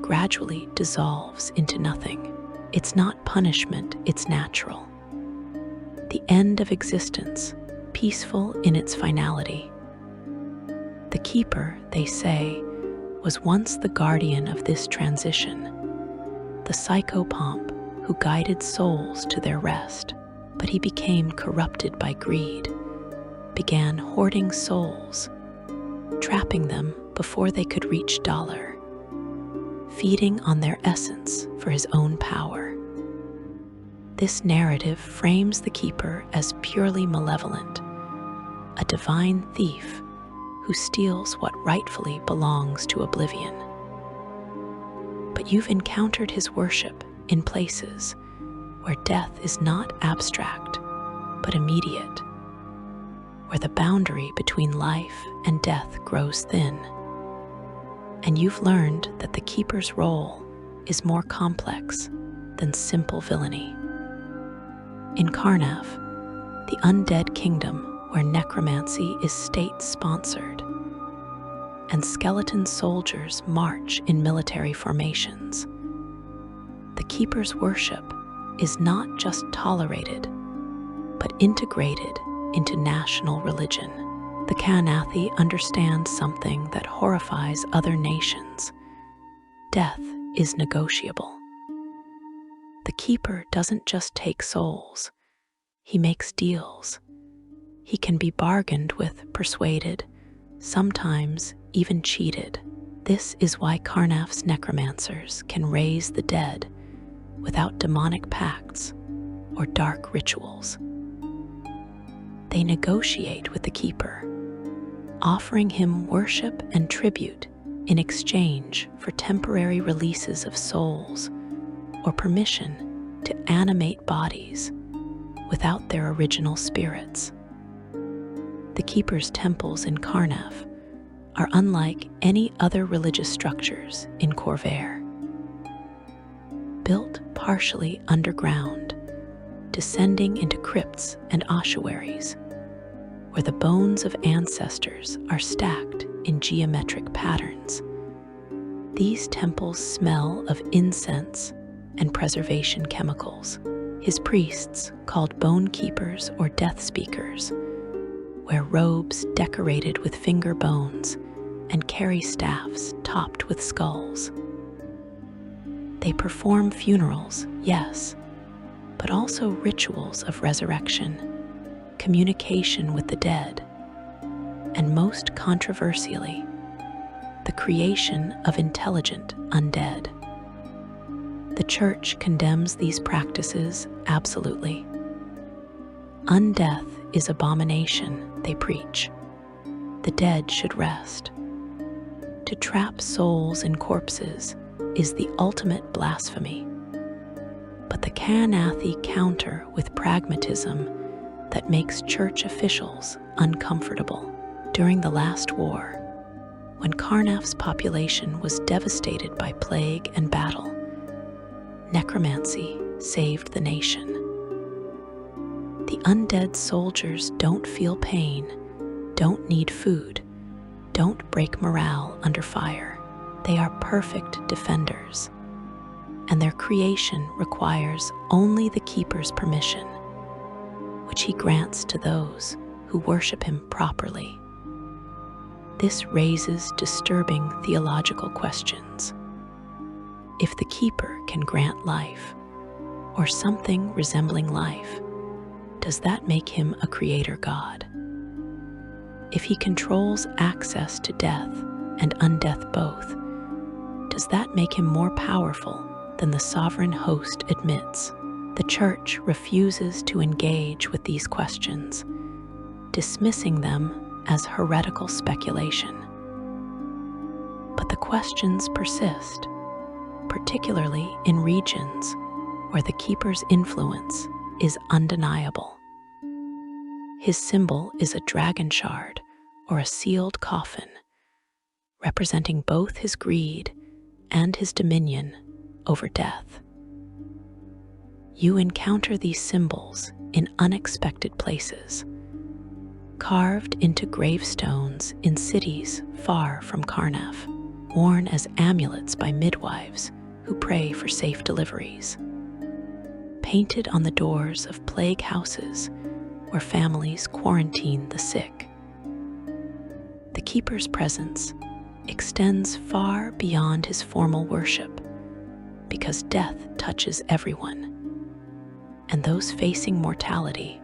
gradually dissolves into nothing. It's not punishment, it's natural. The end of existence, peaceful in its finality. The keeper, they say, was once the guardian of this transition, the psychopomp who guided souls to their rest. But he became corrupted by greed, began hoarding souls, trapping them before they could reach Dalar, feeding on their essence for his own power. This narrative frames the keeper as purely malevolent, a divine thief who steals what rightfully belongs to oblivion. But you've encountered his worship in places where death is not abstract, but immediate, where the boundary between life and death grows thin. And you've learned that the keeper's role is more complex than simple villainy. In Karnaf, the undead kingdom where necromancy is state-sponsored, and skeleton soldiers march in military formations, the keeper's worship is not just tolerated, but integrated into national religion. The Kanathi understand something that horrifies other nations. Death is negotiable. The keeper doesn't just take souls, he makes deals. He can be bargained with, persuaded, sometimes even cheated. This is why Karnaf's necromancers can raise the dead without demonic pacts or dark rituals. They negotiate with the keeper, offering him worship and tribute in exchange for temporary releases of souls or permission to animate bodies without their original spirits. The keeper's temples in Karnaf are unlike any other religious structures in Corvair. Built partially underground, descending into crypts and ossuaries, where the bones of ancestors are stacked in geometric patterns. These temples smell of incense and preservation chemicals. His priests, called bone keepers or death speakers, wear robes decorated with finger bones and carry staffs topped with skulls. They perform funerals, yes, but also rituals of resurrection, communication with the dead, and most controversially, the creation of intelligent undead. The Church condemns these practices absolutely. Undeath is abomination, they preach. The dead should rest. To trap souls in corpses is the ultimate blasphemy. But the Kanathi counter with pragmatism that makes church officials uncomfortable. During the last war, when Karnaf's population was devastated by plague and battle, necromancy saved the nation. The undead soldiers don't feel pain, don't need food, don't break morale under fire. They are perfect defenders, and their creation requires only the keeper's permission, which he grants to those who worship him properly. This raises disturbing theological questions. If the keeper can grant life, or something resembling life, does that make him a creator god? If he controls access to death and undeath both, does that make him more powerful than the sovereign host admits? The Church refuses to engage with these questions, dismissing them as heretical speculation. But the questions persist, particularly in regions where the keeper's influence is undeniable. His symbol is a dragon shard or a sealed coffin, representing both his greed and his dominion over death. You encounter these symbols in unexpected places, carved into gravestones in cities far from Karnaf, worn as amulets by midwives who pray for safe deliveries, painted on the doors of plague houses where families quarantine the sick. The keeper's presence extends far beyond his formal worship because death touches everyone, and those facing mortality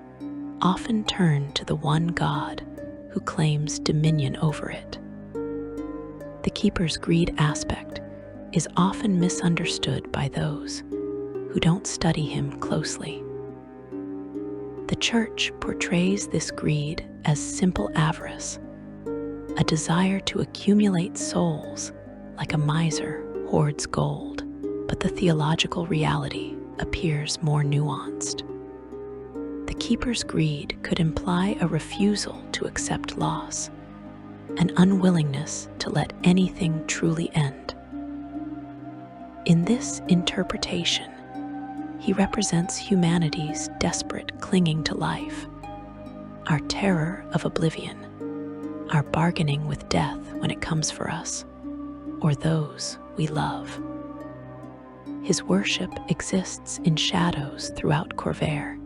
often turn to the one God who claims dominion over it. The keeper's greed aspect is often misunderstood by those who don't study him closely. The Church portrays this greed as simple avarice, a desire to accumulate souls like a miser hoards gold, but the theological reality appears more nuanced. The keeper's greed could imply a refusal to accept loss, an unwillingness to let anything truly end. In this interpretation, he represents humanity's desperate clinging to life, our terror of oblivion, our bargaining with death when it comes for us, or those we love. His worship exists in shadows throughout Corvair,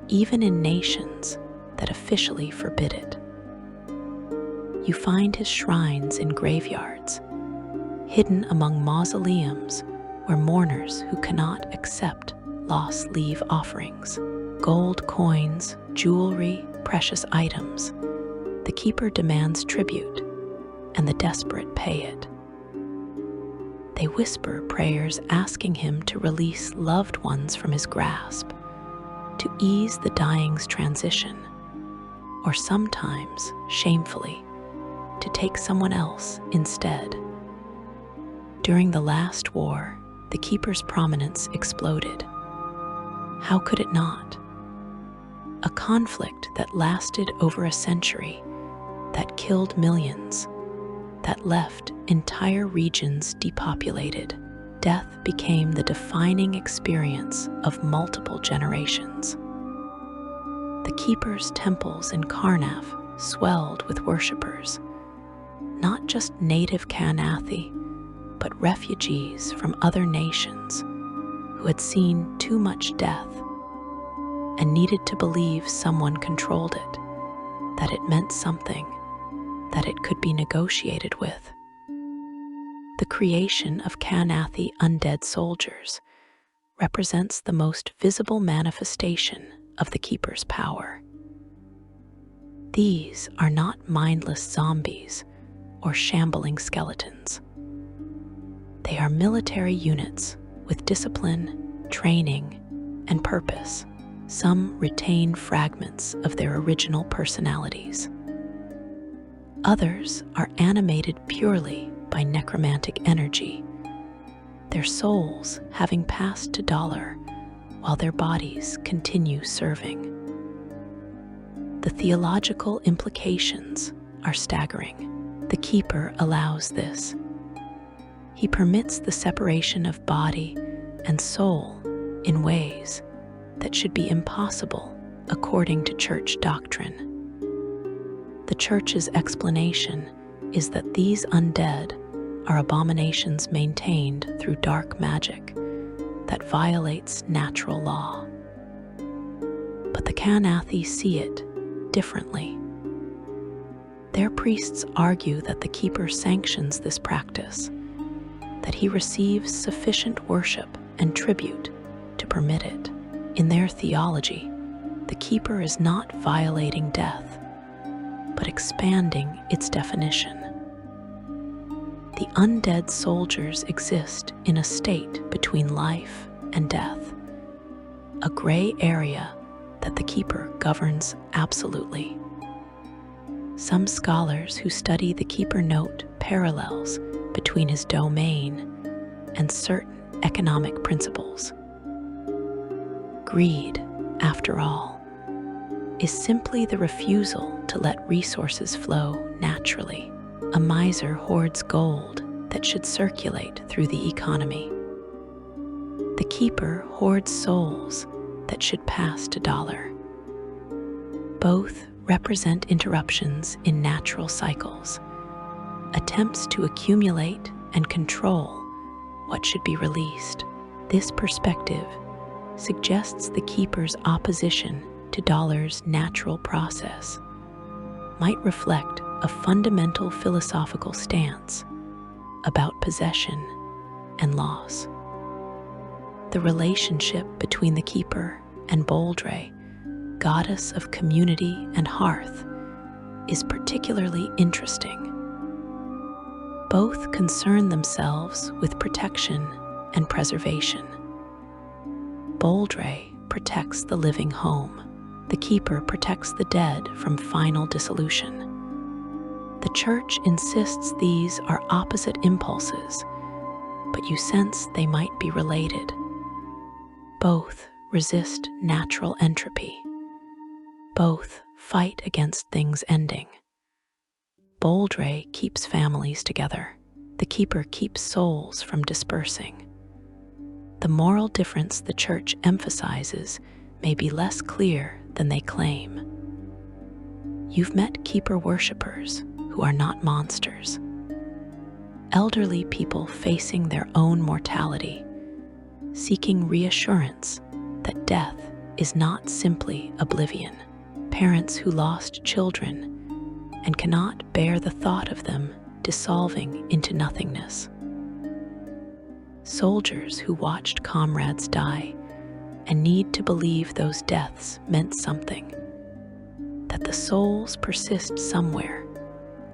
even in nations that officially forbid it. You find his shrines in graveyards, hidden among mausoleums where mourners who cannot accept loss leave offerings. Gold coins, jewelry, precious items. The keeper demands tribute, and the desperate pay it. They whisper prayers asking him to release loved ones from his grasp, to ease the dying's transition, or sometimes, shamefully, to take someone else instead. During the last war, the keeper's prominence exploded. How could it not? A conflict that lasted over a century, that killed millions, that left entire regions depopulated. Death became the defining experience of multiple generations. The keeper's temples in Karnaf swelled with worshippers, not just native Kanathi, but refugees from other nations who had seen too much death and needed to believe someone controlled it, that it meant something, that it could be negotiated with. The creation of Kanathi undead soldiers represents the most visible manifestation of the Keeper's power. These are not mindless zombies or shambling skeletons. They are military units with discipline, training, and purpose. Some retain fragments of their original personalities. Others are animated purely by necromantic energy, their souls having passed to Dollar while their bodies continue serving. The theological implications are staggering. The Keeper allows this. He permits the separation of body and soul in ways that should be impossible according to church doctrine. The church's explanation is that these undead are abominations maintained through dark magic that violates natural law. But the Kanathi see it differently. Their priests argue that the Keeper sanctions this practice, that he receives sufficient worship and tribute to permit it. In their theology, the Keeper is not violating death, but expanding its definition. The undead soldiers exist in a state between life and death, a gray area that the Keeper governs absolutely. Some scholars who study the Keeper note parallels between his domain and certain economic principles. Greed, after all, is simply the refusal to let resources flow naturally. A miser hoards gold that should circulate through the economy. The Keeper hoards souls that should pass to Dollar. Both represent interruptions in natural cycles, attempts to accumulate and control what should be released. This perspective suggests the Keeper's opposition to Dollar's natural process might reflect a fundamental philosophical stance about possession and loss. The relationship between the Keeper and Boldre, goddess of community and hearth, is particularly interesting. Both concern themselves with protection and preservation. Boldre protects the living home. The Keeper protects the dead from final dissolution. The Church insists these are opposite impulses, but you sense they might be related. Both resist natural entropy. Both fight against things ending. Boldre keeps families together. The Keeper keeps souls from dispersing. The moral difference the Church emphasizes may be less clear than they claim. You've met Keeper worshippers who are not monsters. Elderly people facing their own mortality, seeking reassurance that death is not simply oblivion. Parents who lost children and cannot bear the thought of them dissolving into nothingness. Soldiers who watched comrades die and need to believe those deaths meant something, that the souls persist somewhere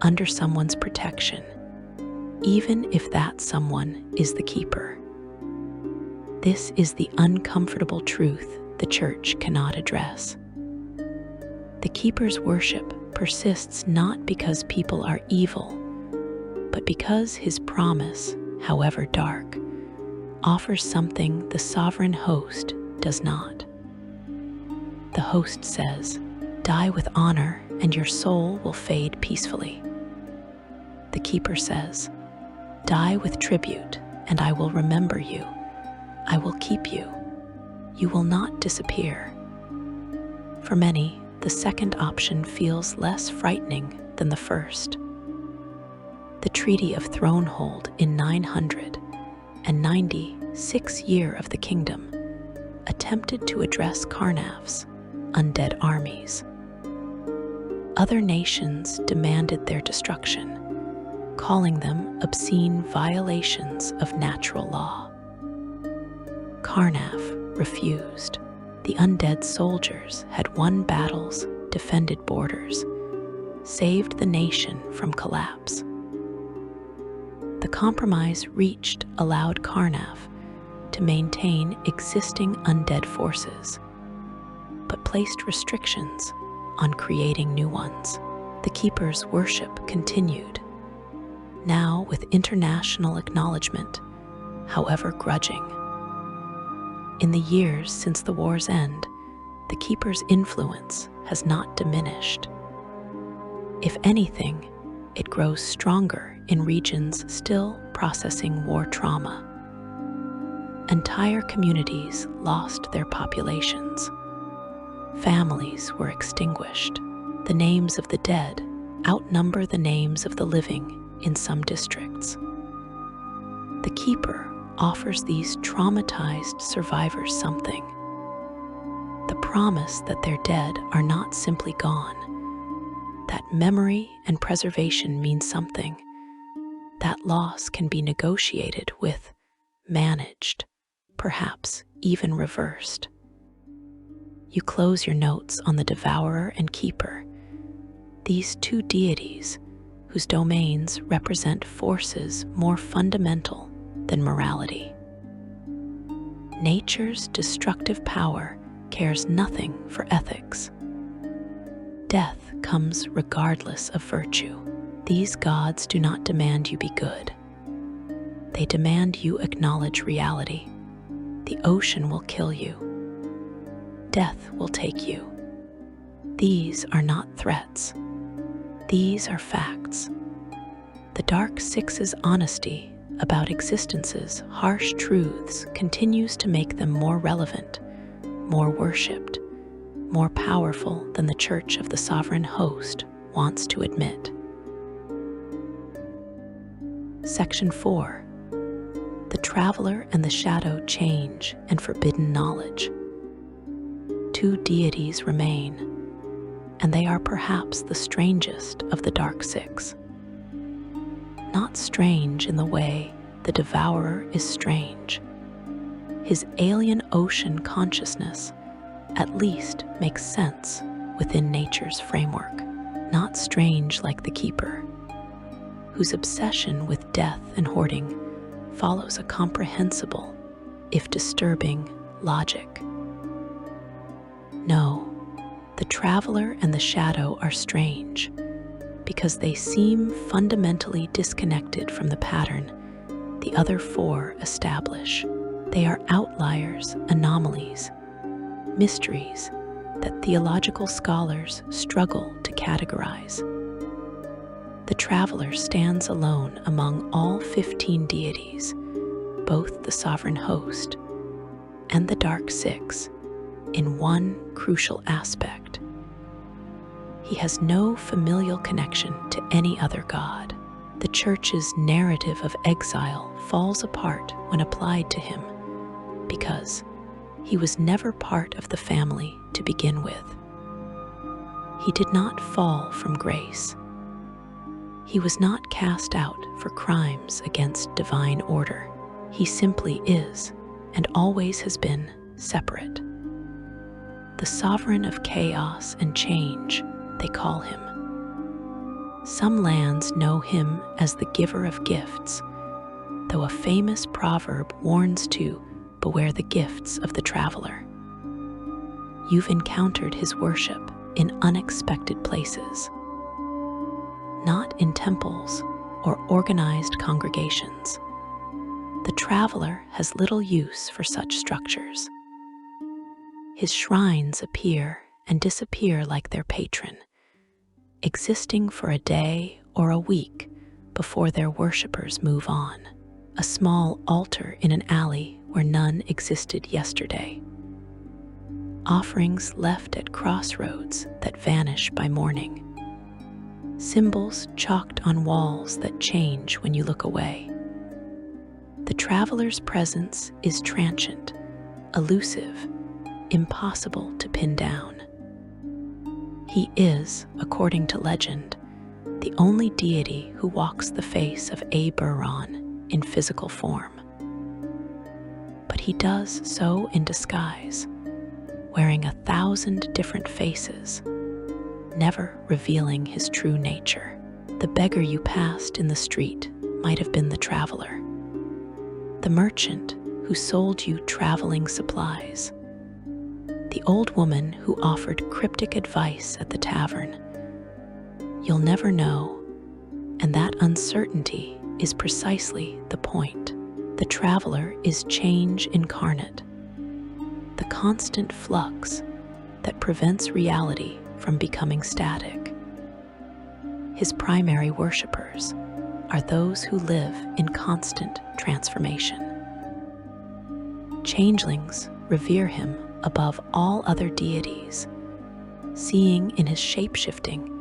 under someone's protection, even if that someone is the Keeper. This is the uncomfortable truth the Church cannot address. The Keeper's worship persists not because people are evil, but because his promise, however dark, offers something the sovereign host does not. The host says, "Die with honor, and your soul will fade peacefully." The Keeper says, "Die with tribute, and I will remember you. I will keep you. You will not disappear." For many, the second option feels less frightening than the first. The Treaty of Thronehold in 996 year of the kingdom attempted to address Carnaf's undead armies. Other nations demanded their destruction, calling them obscene violations of natural law. Carnaf refused. The undead soldiers had won battles, defended borders, saved the nation from collapse. The compromise reached allowed Carnaf to maintain existing undead forces, but placed restrictions on creating new ones. The Keeper's worship continued, now with international acknowledgement, however grudging. In the years since the war's end, the Keeper's influence has not diminished. If anything, it grows stronger in regions still processing war trauma. Entire communities lost their populations. Families were extinguished. The names of the dead outnumber the names of the living in some districts. The Keeper offers these traumatized survivors something: the promise that their dead are not simply gone, that memory and preservation mean something, that loss can be negotiated with, managed, perhaps even reversed. You close your notes on the Devourer and Keeper, these two deities whose domains represent forces more fundamental than morality. Nature's destructive power cares nothing for ethics. Death comes regardless of virtue. These gods do not demand you be good. They demand you acknowledge reality. The ocean will kill you. Death will take you. These are not threats. These are facts. The Dark Six's honesty about existence's harsh truths continues to make them more relevant, more worshipped, more powerful than the Church of the Sovereign Host wants to admit. Section 4. The Traveler and the Shadow change and forbidden knowledge. Two deities remain, and they are perhaps the strangest of the Dark Six. Not strange in the way the Devourer is strange. His alien ocean consciousness at least makes sense within nature's framework. Not strange like the Keeper, whose obsession with death and hoarding follows a comprehensible, if disturbing, logic. No, the Traveler and the Shadow are strange because they seem fundamentally disconnected from the pattern the other four establish. They are outliers, anomalies, mysteries that theological scholars struggle to categorize. The Traveler stands alone among all 15 deities, both the Sovereign Host and the Dark Six, in one crucial aspect. He has no familial connection to any other god. The Church's narrative of exile falls apart when applied to him because he was never part of the family to begin with. He did not fall from grace. He was not cast out for crimes against divine order. He simply is, and always has been, separate. The sovereign of chaos and change, they call him. Some lands know him as the giver of gifts, though a famous proverb warns to beware the gifts of the traveler. You've encountered his worship in unexpected places, not in temples or organized congregations. The traveler has little use for such structures. His shrines appear and disappear like their patron, existing for a day or a week before their worshippers move on. A small altar in an alley where none existed yesterday. Offerings left at crossroads that vanish by morning. symbols chalked on walls that change when you look away. The traveler's presence is transient, elusive, impossible to pin down. He is, according to legend, the only deity who walks the face of Eberron in physical form. But he does so in disguise, wearing 1,000 different faces, never revealing his true nature. The beggar you passed in the street might have been the traveler, the merchant who sold you traveling supplies, the old woman who offered cryptic advice at the tavern. You'll never know, and that uncertainty is precisely the point. The traveler is change incarnate, the constant flux that prevents reality from becoming static. His primary worshippers are those who live in constant transformation. Changelings revere him above all other deities, seeing in his shape-shifting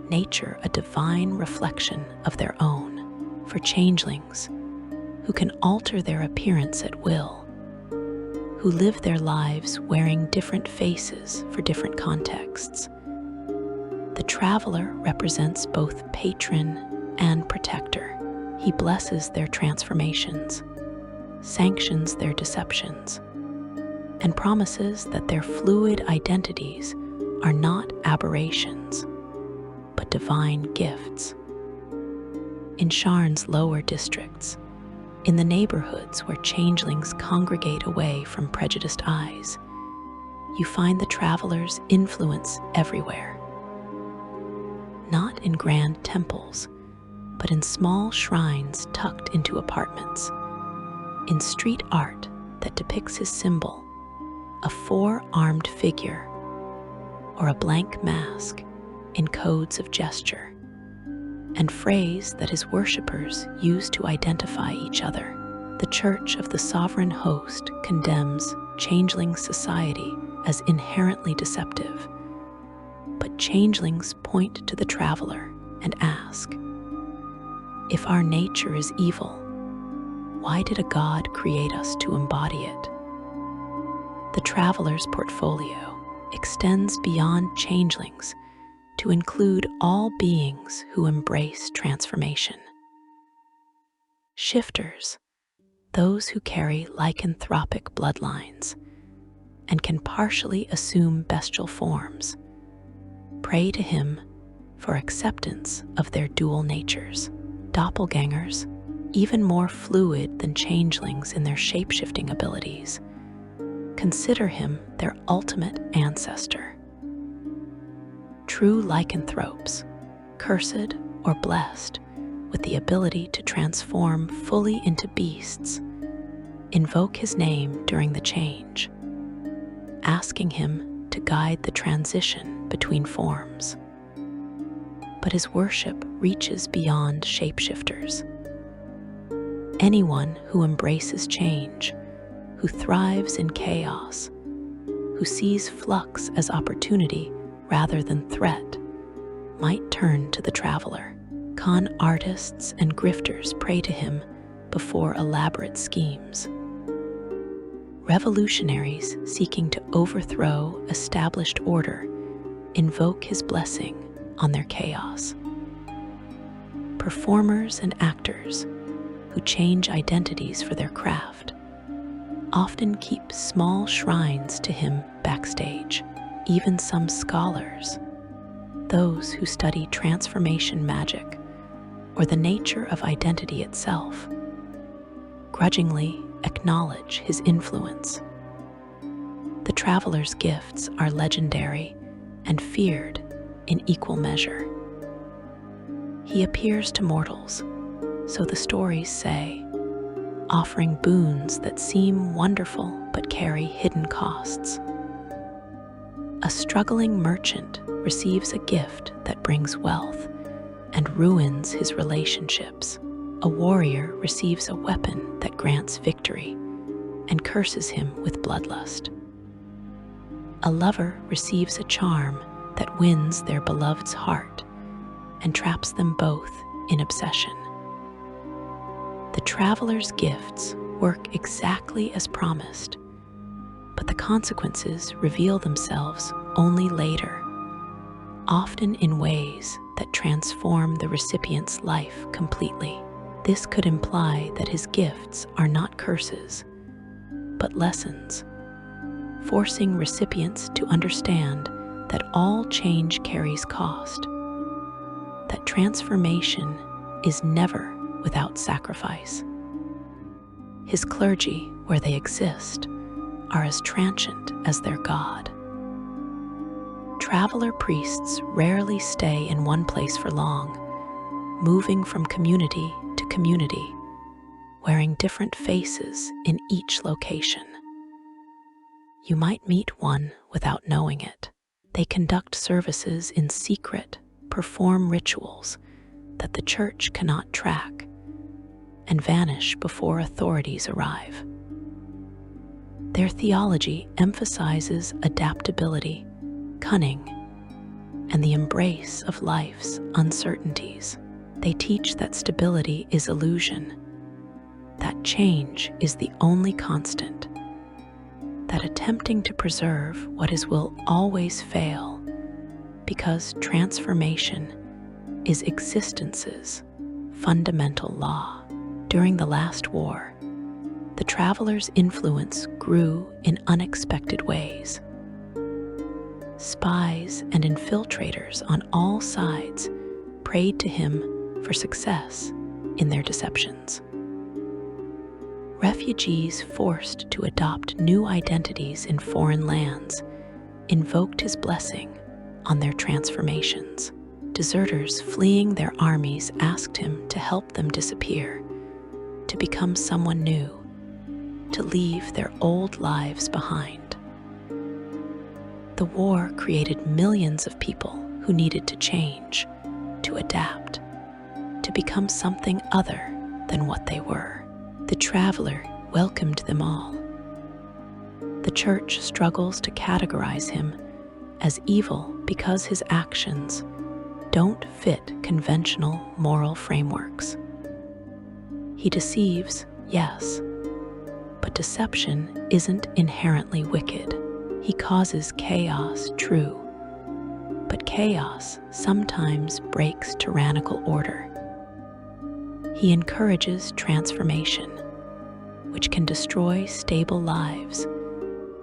nature a divine reflection of their own. For changelings, who can alter their appearance at will, who live their lives wearing different faces for different contexts, the traveler represents both patron and protector. He blesses their transformations, sanctions their deceptions, and promises that their fluid identities are not aberrations, but divine gifts. In Sharn's lower districts, in the neighborhoods where changelings congregate away from prejudiced eyes, you find the traveler's influence everywhere. Not in grand temples, but in small shrines tucked into apartments, in street art that depicts his symbol, a four-armed figure, or a blank mask in codes of gesture, and phrase that his worshippers use to identify each other. The Church of the Sovereign Host condemns changeling society as inherently deceptive, but changelings point to the traveler and ask, if our nature is evil, why did a God create us to embody it? The traveler's portfolio extends beyond changelings to include all beings who embrace transformation. Shifters, those who carry lycanthropic bloodlines and can partially assume bestial forms, pray to him for acceptance of their dual natures. Doppelgangers, even more fluid than changelings in their shape-shifting abilities, consider him their ultimate ancestor. True lycanthropes, cursed or blessed with the ability to transform fully into beasts, invoke his name during the change, asking him to guide the transition between forms. But his worship reaches beyond shapeshifters. Anyone who embraces change, who thrives in chaos, who sees flux as opportunity rather than threat, might turn to the traveler. Con artists and grifters pray to him before elaborate schemes. Revolutionaries seeking to overthrow established order invoke his blessing on their chaos. Performers and actors who change identities for their craft often keep small shrines to him backstage. Even some scholars, those who study transformation magic or the nature of identity itself, grudgingly acknowledge his influence. The traveler's gifts are legendary and feared in equal measure. He appears to mortals, so the stories say, offering boons that seem wonderful but carry hidden costs. A struggling merchant receives a gift that brings wealth and ruins his relationships. A warrior receives a weapon that grants victory and curses him with bloodlust. A lover receives a charm that wins their beloved's heart and traps them both in obsession. The traveler's gifts work exactly as promised, but the consequences reveal themselves only later, often in ways that transform the recipient's life completely. This could imply that his gifts are not curses, but lessons, forcing recipients to understand that all change carries cost, that transformation is never without sacrifice. His clergy, where they exist, are as transient as their God. Traveler priests rarely stay in one place for long, moving from community to community, wearing different faces in each location. You might meet one without knowing it. They conduct services in secret, perform rituals that the church cannot track, and vanish before authorities arrive. Their theology emphasizes adaptability, cunning, and the embrace of life's uncertainties. They teach that stability is illusion, that change is the only constant, that attempting to preserve what is will always fail, because transformation is existence's fundamental law. During the last war, the traveler's influence grew in unexpected ways. Spies and infiltrators on all sides prayed to him for success in their deceptions. Refugees forced to adopt new identities in foreign lands invoked his blessing on their transformations. Deserters fleeing their armies asked him to help them disappear, to become someone new, to leave their old lives behind. The war created millions of people who needed to change, to adapt, to become something other than what they were. The traveler welcomed them all. The church struggles to categorize him as evil because his actions don't fit conventional moral frameworks. He deceives, yes, but deception isn't inherently wicked. He causes chaos, true, but chaos sometimes breaks tyrannical order. He encourages transformation, which can destroy stable lives,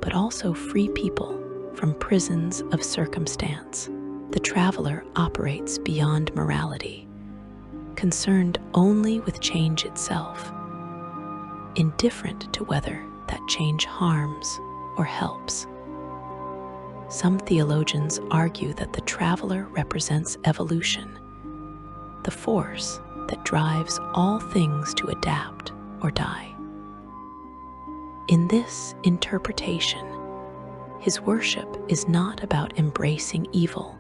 but also free people from prisons of circumstance. The traveler operates beyond morality, concerned only with change itself, indifferent to whether that change harms or helps. Some theologians argue that the traveler represents evolution, the force that drives all things to adapt or die. In this interpretation, his worship is not about embracing evil,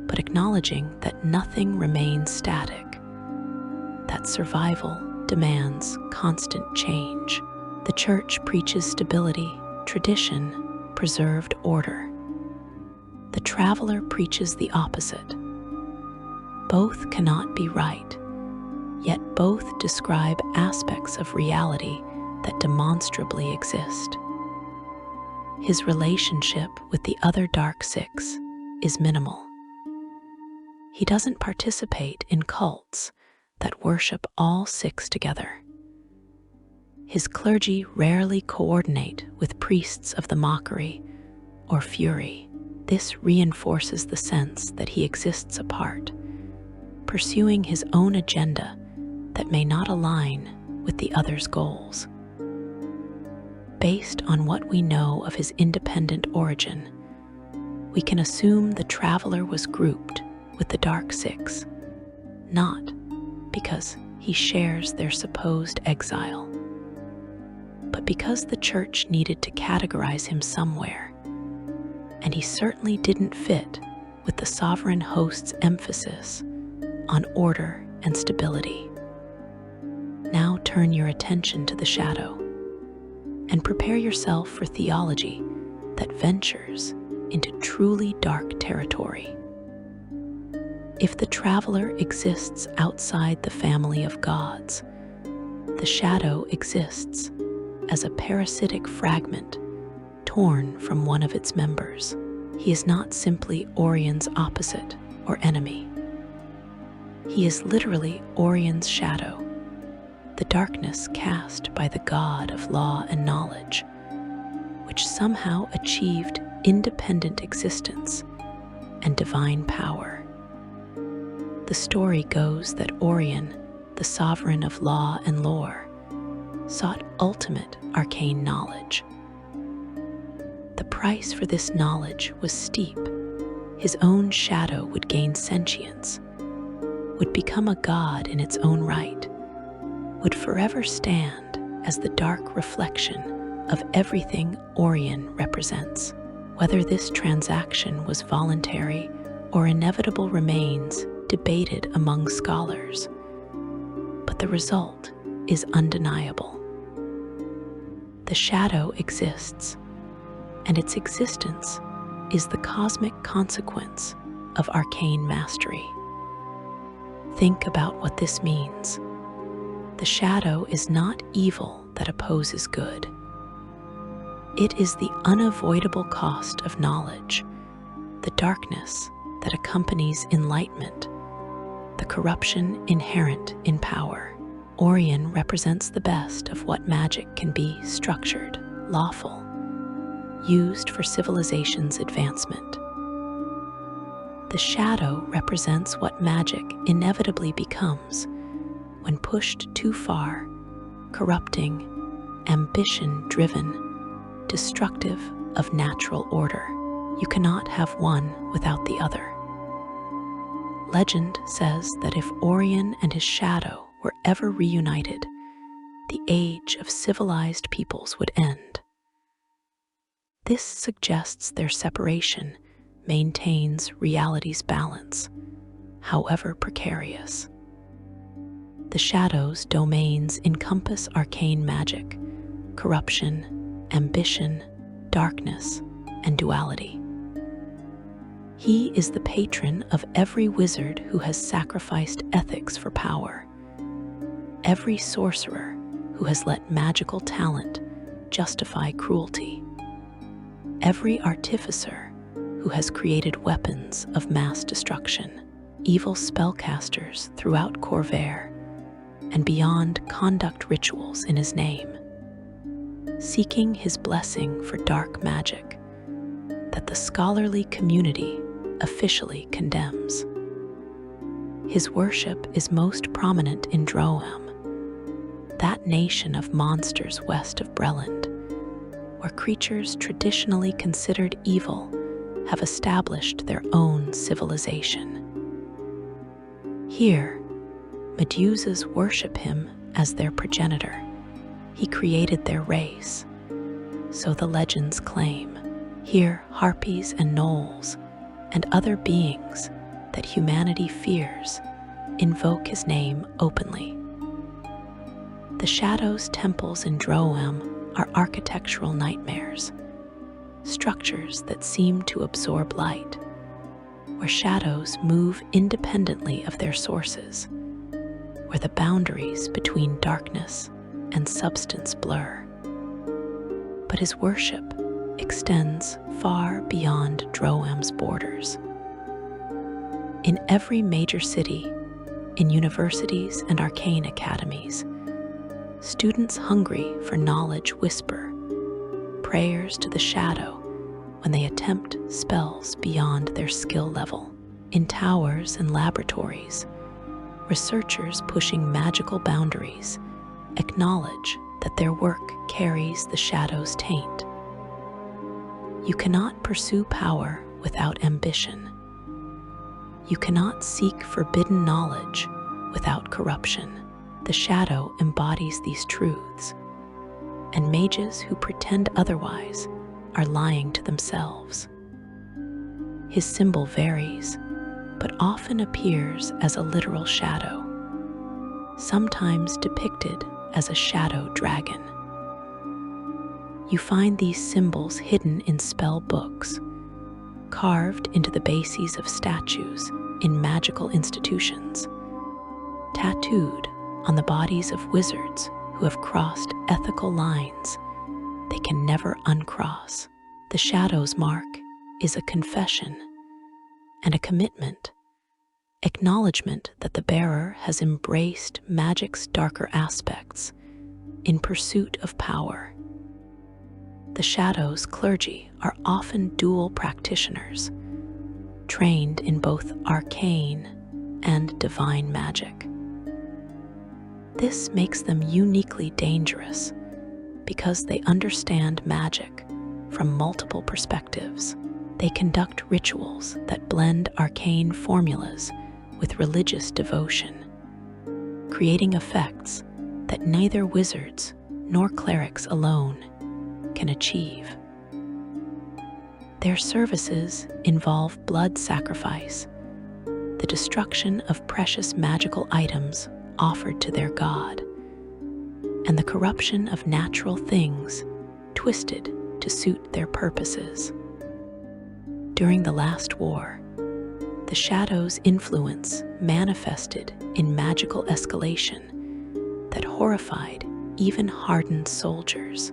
but acknowledging that nothing remains static, that survival demands constant change. The church preaches stability, tradition, preserved order. The traveler preaches the opposite. Both cannot be right, yet both describe aspects of reality that demonstrably exist. His relationship with the other Dark Six is minimal. He doesn't participate in cults that worship all six together. His clergy rarely coordinate with priests of the mockery or fury. This reinforces the sense that he exists apart, pursuing his own agenda that may not align with the other's goals. Based on what we know of his independent origin, we can assume the traveler was grouped with the Dark Six, not because he shares their supposed exile, but because the church needed to categorize him somewhere, and he certainly didn't fit with the sovereign host's emphasis on order and stability. Now turn your attention to the shadow and prepare yourself for theology that ventures into truly dark territory. If the traveler exists outside the family of gods, the shadow exists as a parasitic fragment torn from one of its members. He is not simply Orion's opposite or enemy. He is literally Orion's shadow, the darkness cast by the god of law and knowledge, which somehow achieved independent existence and divine power. The story goes that Orion, the sovereign of law and lore, sought ultimate arcane knowledge. The price for this knowledge was steep. His own shadow would gain sentience, would become a god in its own right, would forever stand as the dark reflection of everything Orion represents. Whether this transaction was voluntary or inevitable remains debated among scholars, but the result is undeniable. The shadow exists, and its existence is the cosmic consequence of arcane mastery. Think about what this means. The shadow is not evil that opposes good. It is the unavoidable cost of knowledge, the darkness that accompanies enlightenment, the corruption inherent in power. Orion represents the best of what magic can be: structured, lawful, used for civilization's advancement. The shadow represents what magic inevitably becomes when pushed too far: corrupting, ambition-driven, destructive of natural order. You cannot have one without the other. Legend says that if Orion and his shadow were ever reunited, the age of civilized peoples would end. This suggests their separation maintains reality's balance, however precarious. The shadow's domains encompass arcane magic, corruption, ambition, darkness, and duality. He is the patron of every wizard who has sacrificed ethics for power, every sorcerer who has let magical talent justify cruelty, every artificer who has created weapons of mass destruction. Evil spellcasters throughout Corvair and beyond conduct rituals in his name, seeking his blessing for dark magic that the scholarly community officially condemns. His worship is most prominent in Droam, that nation of monsters west of Breland, where creatures traditionally considered evil have established their own civilization. Here, Medusas worship him as their progenitor. He created their race, so the legends claim. Here, harpies and gnolls and other beings that humanity fears invoke his name openly. The shadow's temples in Droam are architectural nightmares, structures that seem to absorb light, where shadows move independently of their sources, where the boundaries between darkness and substance blur. But his worship extends far beyond Droam's borders. In every major city, in universities and arcane academies, students hungry for knowledge whisper prayers to the shadow when they attempt spells beyond their skill level. In towers and laboratories, researchers pushing magical boundaries acknowledge that their work carries the shadow's taint. You cannot pursue power without ambition. You cannot seek forbidden knowledge without corruption. The shadow embodies these truths, and mages who pretend otherwise are lying to themselves. His symbol varies, but often appears as a literal shadow, sometimes depicted as a shadow dragon. You find these symbols hidden in spell books, carved into the bases of statues, in magical institutions. Tattooed on the bodies of wizards who have crossed ethical lines they can never uncross. The shadow's mark is a confession and a commitment, acknowledgement that the bearer has embraced magic's darker aspects in pursuit of power. The shadow's clergy are often dual practitioners, trained in both arcane and divine magic. This makes them uniquely dangerous because they understand magic from multiple perspectives. They conduct rituals that blend arcane formulas with religious devotion, creating effects that neither wizards nor clerics alone can achieve. Their services involve blood sacrifice, the destruction of precious magical items offered to their god, and the corruption of natural things twisted to suit their purposes. During the last war, the shadow's influence manifested in magical escalation that horrified even hardened soldiers.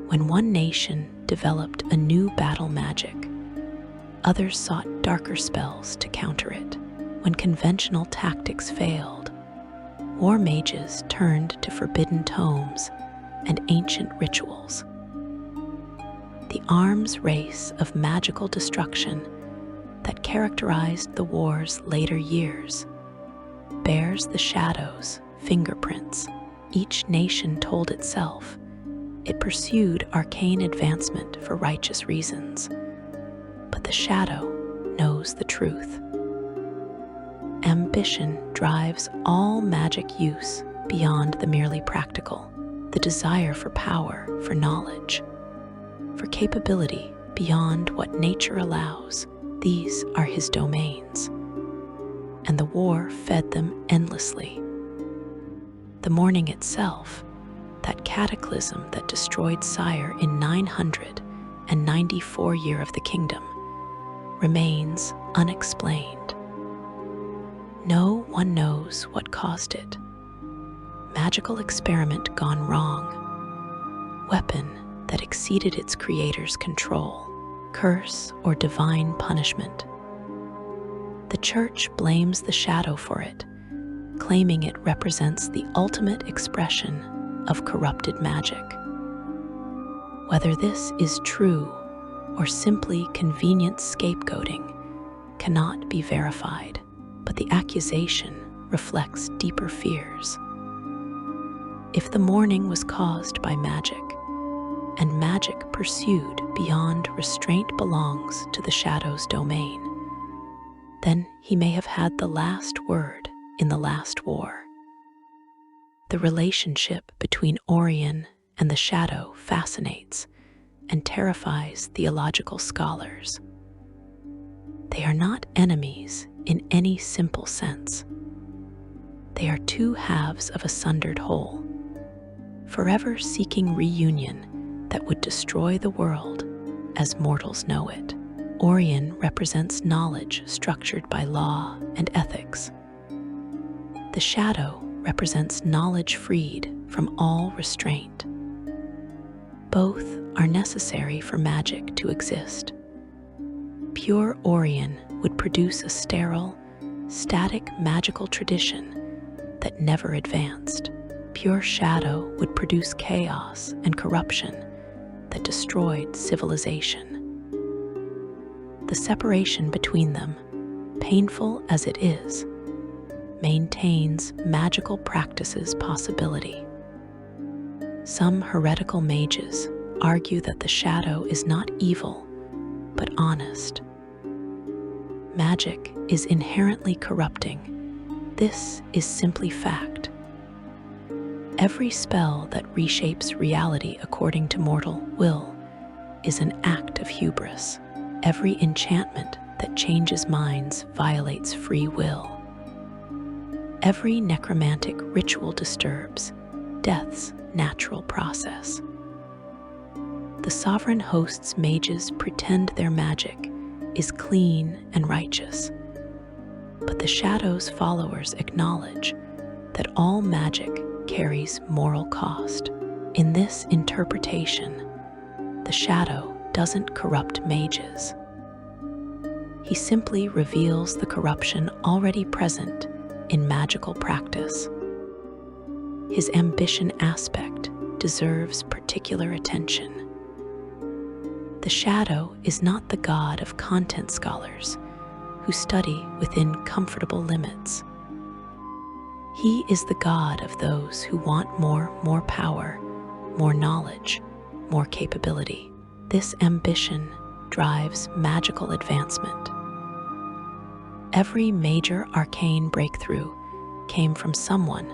When one nation developed a new battle magic, others sought darker spells to counter it. When conventional tactics failed, war mages turned to forbidden tomes and ancient rituals. The arms race of magical destruction that characterized the war's later years bears the shadow's fingerprints. Each nation told itself it pursued arcane advancement for righteous reasons, but the shadow knows the truth. Ambition drives all magic use beyond the merely practical. The desire for power, for knowledge, for capability beyond what nature allows, these are his domains. And the war fed them endlessly. The morning itself, that cataclysm that destroyed Sire in 994 year of the kingdom, remains unexplained. No one knows what caused it. Magical experiment gone wrong. Weapon that exceeded its creator's control. Curse or divine punishment. The church blames the shadow for it, claiming it represents the ultimate expression of corrupted magic. Whether this is true or simply convenient scapegoating cannot be verified, but the accusation reflects deeper fears. If the mourning was caused by magic, and magic pursued beyond restraint belongs to the shadow's domain, then he may have had the last word in the last war. The relationship between Orion and the shadow fascinates and terrifies theological scholars. They are not enemies in any simple sense. They are two halves of a sundered whole, forever seeking reunion that would destroy the world as mortals know it. Orion represents knowledge structured by law and ethics. The shadow represents knowledge freed from all restraint. Both are necessary for magic to exist. Pure Orion would produce a sterile, static magical tradition that never advanced. Pure shadow would produce chaos and corruption that destroyed civilization. The separation between them, painful as it is, maintains magical practices' possibility. Some heretical mages argue that the shadow is not evil, but honest. Magic is inherently corrupting. This is simply fact. Every spell that reshapes reality according to mortal will is an act of hubris. Every enchantment that changes minds violates free will. Every necromantic ritual disturbs death's natural process. The sovereign host's mages pretend their magic is clean and righteous. But the Shadow's followers acknowledge that all magic carries moral cost. In this interpretation, the Shadow doesn't corrupt mages. He simply reveals the corruption already present in magical practice. His ambition aspect deserves particular attention. The Shadow is not the god of content scholars who study within comfortable limits. He is the god of those who want more power, more knowledge, more capability. This ambition drives magical advancement. Every major arcane breakthrough came from someone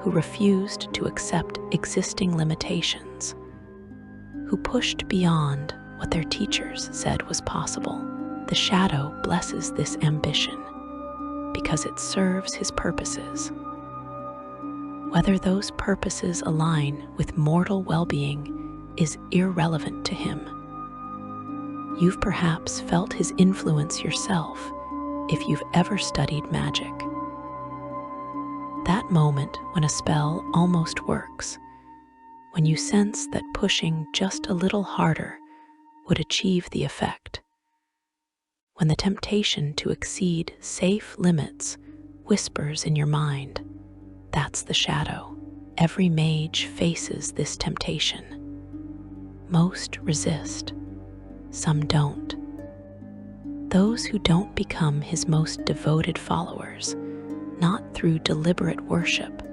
who refused to accept existing limitations, who pushed beyond what their teachers said was possible. The Shadow blesses this ambition because it serves his purposes. Whether those purposes align with mortal well-being is irrelevant to him. You've perhaps felt his influence yourself if you've ever studied magic. That moment when a spell almost works, when you sense that pushing just a little harder would achieve the effect, when the temptation to exceed safe limits whispers in your mind, that's the Shadow. Every mage faces this temptation. Most resist, some don't. Those who don't become his most devoted followers, not through deliberate worship,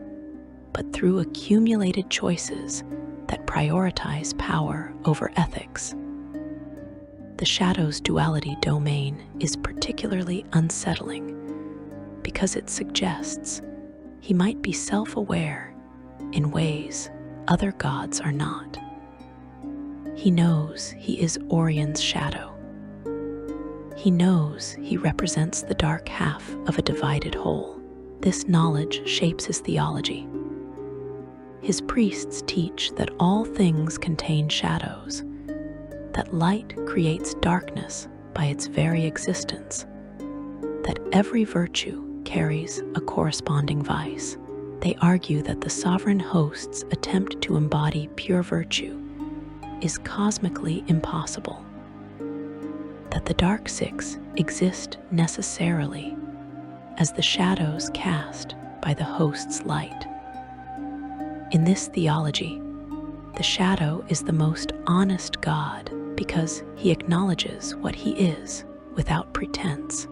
but through accumulated choices that prioritize power over ethics. The Shadow's duality domain is particularly unsettling because it suggests he might be self-aware in ways other gods are not. He knows he is Orion's shadow. He knows he represents the dark half of a divided whole. This knowledge shapes his theology. His priests teach that all things contain shadows, that light creates darkness by its very existence, that every virtue carries a corresponding vice. They argue that the sovereign host's attempt to embody pure virtue is cosmically impossible, that the Dark Six exist necessarily as the shadows cast by the host's light. In this theology, the Shadow is the most honest god because he acknowledges what he is without pretense.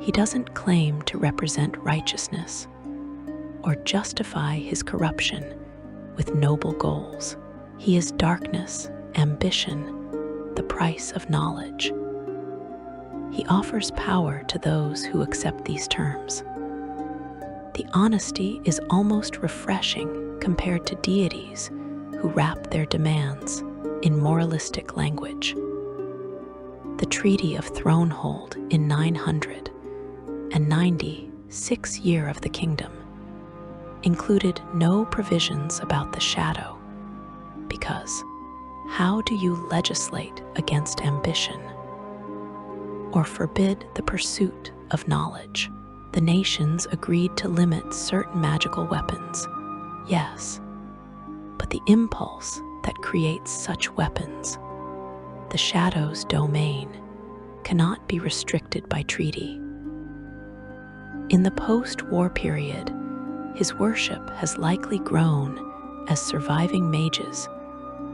He doesn't claim to represent righteousness or justify his corruption with noble goals. He is darkness, ambition, the price of knowledge. He offers power to those who accept these terms. The honesty is almost refreshing compared to deities who wrap their demands in moralistic language. The Treaty of Thronehold in 996 year of the kingdom included no provisions about the Shadow, because how do you legislate against ambition or forbid the pursuit of knowledge? The nations agreed to limit certain magical weapons, yes, but the impulse that creates such weapons, the Shadow's domain, cannot be restricted by treaty. In the post-war period, his worship has likely grown as surviving mages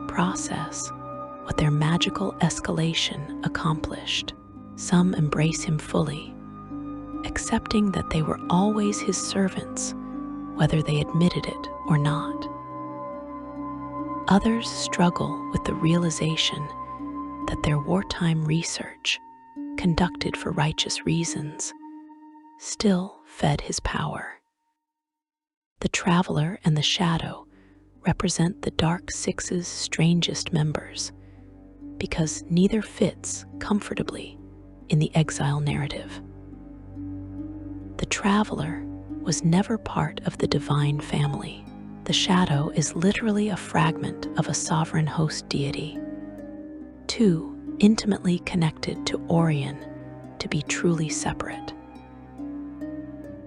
process what their magical escalation accomplished. Some embrace him fully, accepting that they were always his servants, whether they admitted it or not. Others struggle with the realization that their wartime research, conducted for righteous reasons, still fed his power. The Traveler and the Shadow represent the Dark Six's strangest members, because neither fits comfortably in the exile narrative. The Traveler was never part of the divine family. The Shadow is literally a fragment of a sovereign host deity. Two intimately connected to Orion to be truly separate.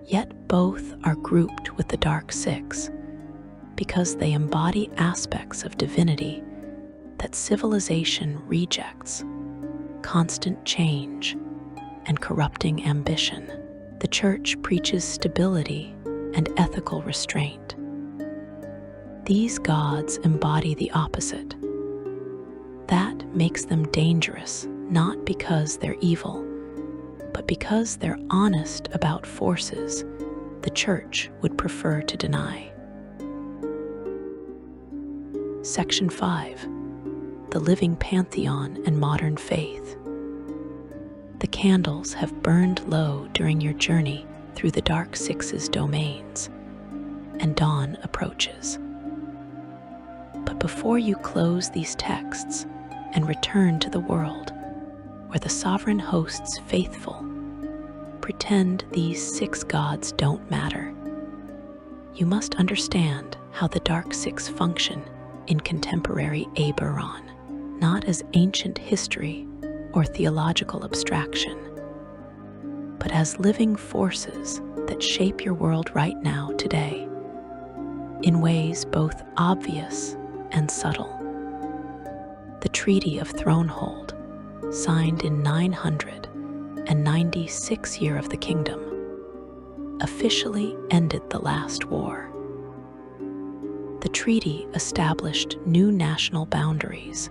Yet both are grouped with the Dark Six because they embody aspects of divinity that civilization rejects: constant change and corrupting ambition. The Church preaches stability and ethical restraint. These gods embody the opposite. That makes them dangerous, not because they're evil, but because they're honest about forces the Church would prefer to deny. Section 5. The Living Pantheon and Modern Faith. The candles have burned low during your journey through the Dark Six's domains, and dawn approaches. But before you close these texts and return to the world where the sovereign host's faithful pretend these six gods don't matter, you must understand how the Dark Six function in contemporary Eberron, not as ancient history or theological abstraction, but as living forces that shape your world right now, today, in ways both obvious and subtle. The Treaty of Thronehold, signed in 996 year of the kingdom, officially ended the last war. The treaty established new national boundaries,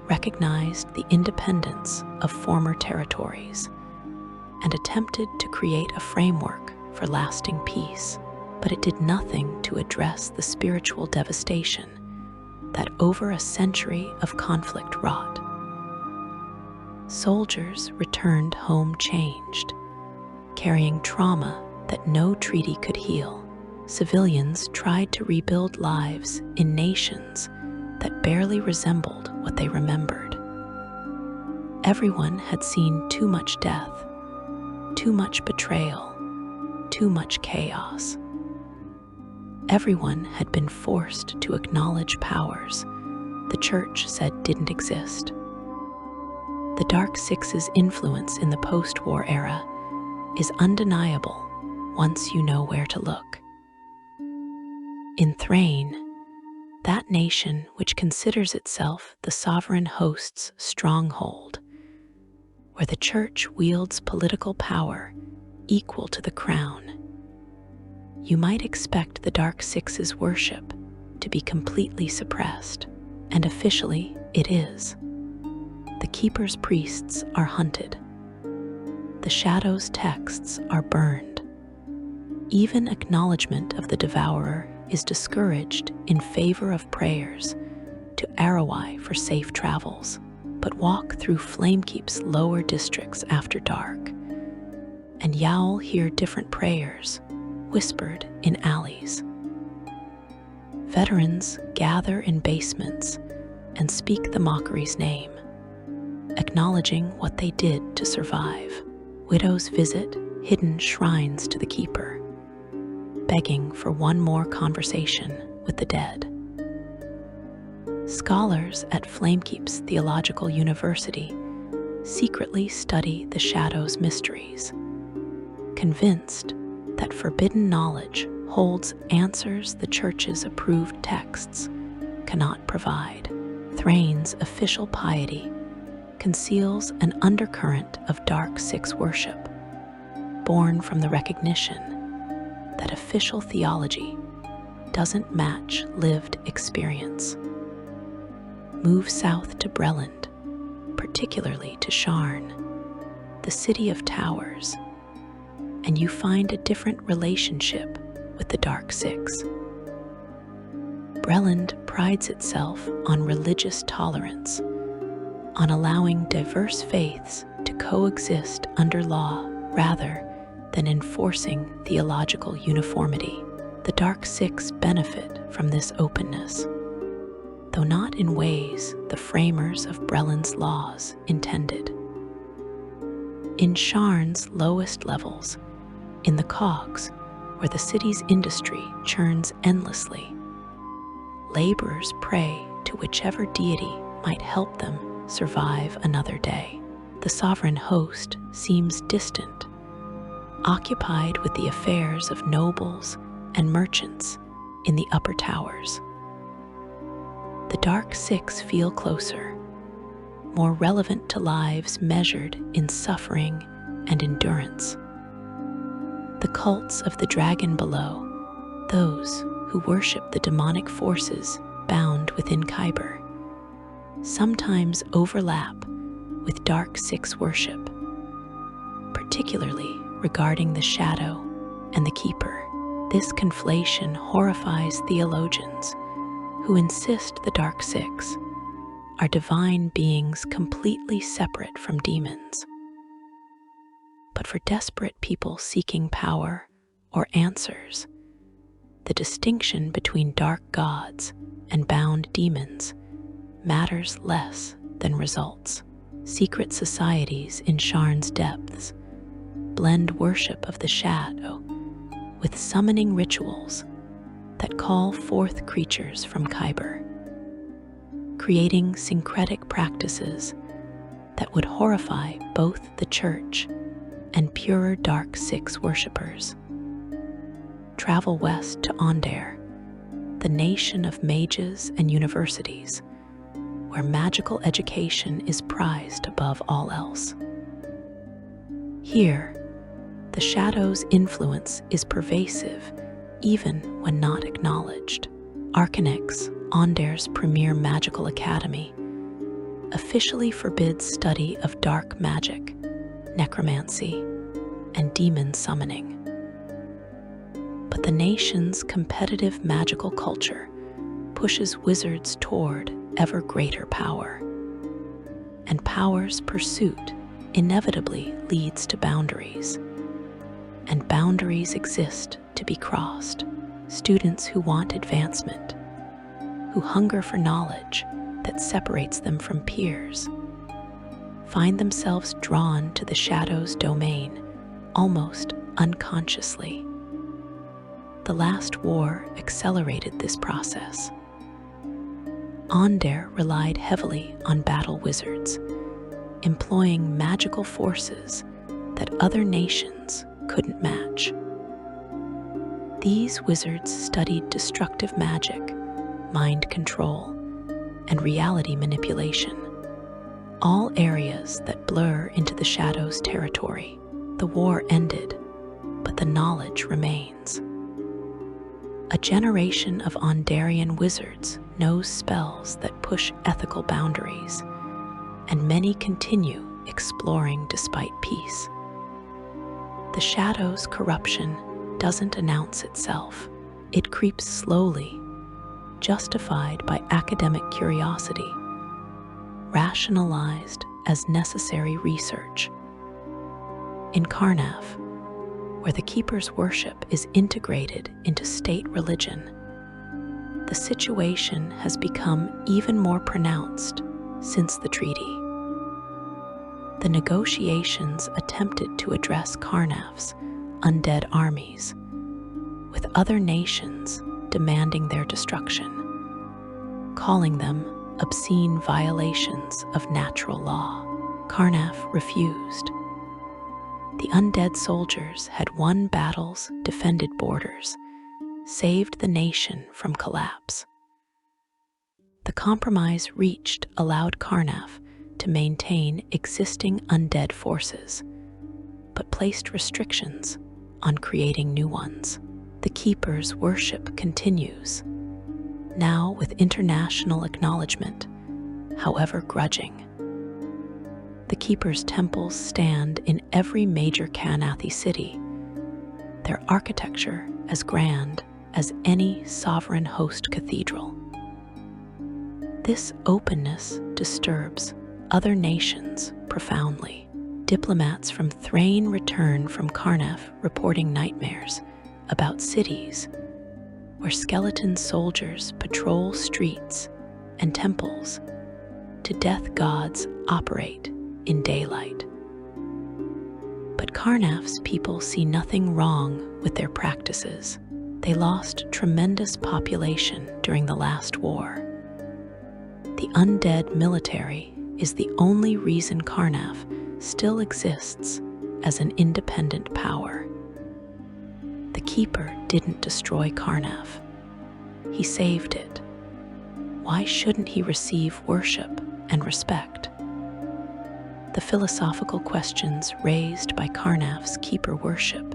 recognized the independence of former territories, and attempted to create a framework for lasting peace. But it did nothing to address the spiritual devastation that over a century of conflict wrought. Soldiers returned home changed, carrying trauma that no treaty could heal. Civilians tried to rebuild lives in nations that barely resembled what they remembered. Everyone had seen too much death, too much betrayal, too much chaos. Everyone had been forced to acknowledge powers the Church said didn't exist. The Dark Six's influence in the post-war era is undeniable once you know where to look. In Thrain, that nation which considers itself the sovereign host's stronghold, where the Church wields political power equal to the crown, you might expect the Dark Six's worship to be completely suppressed, and officially it is. The Keeper's priests are hunted. The Shadow's texts are burned. Even acknowledgement of the Devourer is discouraged in favor of prayers to Arroweye for safe travels. But walk through Flamekeep's lower districts after dark, and you'll hear different prayers whispered in alleys. Veterans gather in basements and speak the mockery's name, acknowledging what they did to survive. Widows visit hidden shrines to the Keeper, begging for one more conversation with the dead. Scholars at Flamekeep's Theological University secretly study the Shadow's mysteries, convinced that forbidden knowledge holds answers the Church's approved texts cannot provide. Thrain's official piety conceals an undercurrent of Dark Six worship, born from the recognition that official theology doesn't match lived experience. Move south to Breland, particularly to Sharn, the city of towers, and you find a different relationship with the Dark Six. Breland prides itself on religious tolerance, on allowing diverse faiths to coexist under law rather than enforcing theological uniformity. The Dark Six benefit from this openness, though not in ways the framers of Breland's laws intended. In Sharn's lowest levels, in the cogs where the city's industry churns endlessly, laborers pray to whichever deity might help them survive another day. The sovereign host seems distant, occupied with the affairs of nobles and merchants in the upper towers. The Dark Six feel closer, more relevant to lives measured in suffering and endurance. The cults of the dragon below, those who worship the demonic forces bound within Kyber, sometimes overlap with Dark Six worship, particularly regarding the Shadow and the Keeper. This conflation horrifies theologians who insist the Dark Six are divine beings completely separate from demons. But for desperate people seeking power or answers, the distinction between dark gods and bound demons matters less than results. Secret societies in Sharn's depths blend worship of the Shadow with summoning rituals that call forth creatures from Kyber, creating syncretic practices that would horrify both the Church and purer Dark Six worshippers. Travel west to Ondare, the nation of mages and universities, where magical education is prized above all else. Here, the Shadow's influence is pervasive even when not acknowledged. Arcanex, Ondare's premier magical academy, officially forbids study of dark magic, necromancy, and demon summoning. But the nation's competitive magical culture pushes wizards toward ever greater power, and power's pursuit inevitably leads to boundaries, and boundaries exist to be crossed. Students who want advancement, who hunger for knowledge that separates them from peers, find themselves drawn to the Shadow's domain almost unconsciously. The last war accelerated this process. Ondare relied heavily on battle wizards, employing magical forces that other nations couldn't match. These wizards studied destructive magic, mind control, and reality manipulation, all areas that blur into the Shadow's territory. The war ended, but the knowledge remains. A generation of Ondarian wizards knows spells that push ethical boundaries, and many continue exploring despite peace. The Shadow's corruption doesn't announce itself. It creeps slowly, justified by academic curiosity, rationalized as necessary research. In Karnaf, where the Keeper's worship is integrated into state religion, the situation has become even more pronounced since the treaty. The negotiations attempted to address Karnaf's undead armies, with other nations demanding their destruction, calling them obscene violations of natural law. Karnaf refused. The undead soldiers had won battles, defended borders, saved the nation from collapse. The compromise reached allowed Karnaf to maintain existing undead forces, but placed restrictions on creating new ones. The Keeper's worship continues, now with international acknowledgement, however grudging. The Keeper's temples stand in every major Kanathi city, their architecture as grand as any sovereign host cathedral. This openness disturbs other nations profoundly. Diplomats from Thrain return from Karnaf reporting nightmares about cities where skeleton soldiers patrol streets and temples to death gods operate in daylight. But Karnaf's people see nothing wrong with their practices. They lost tremendous population during the last war. The undead military is the only reason Karnaf still exists as an independent power. The Keeper didn't destroy Karnaf. He saved it. Why shouldn't he receive worship and respect? The philosophical questions raised by Karnaf's Keeper worship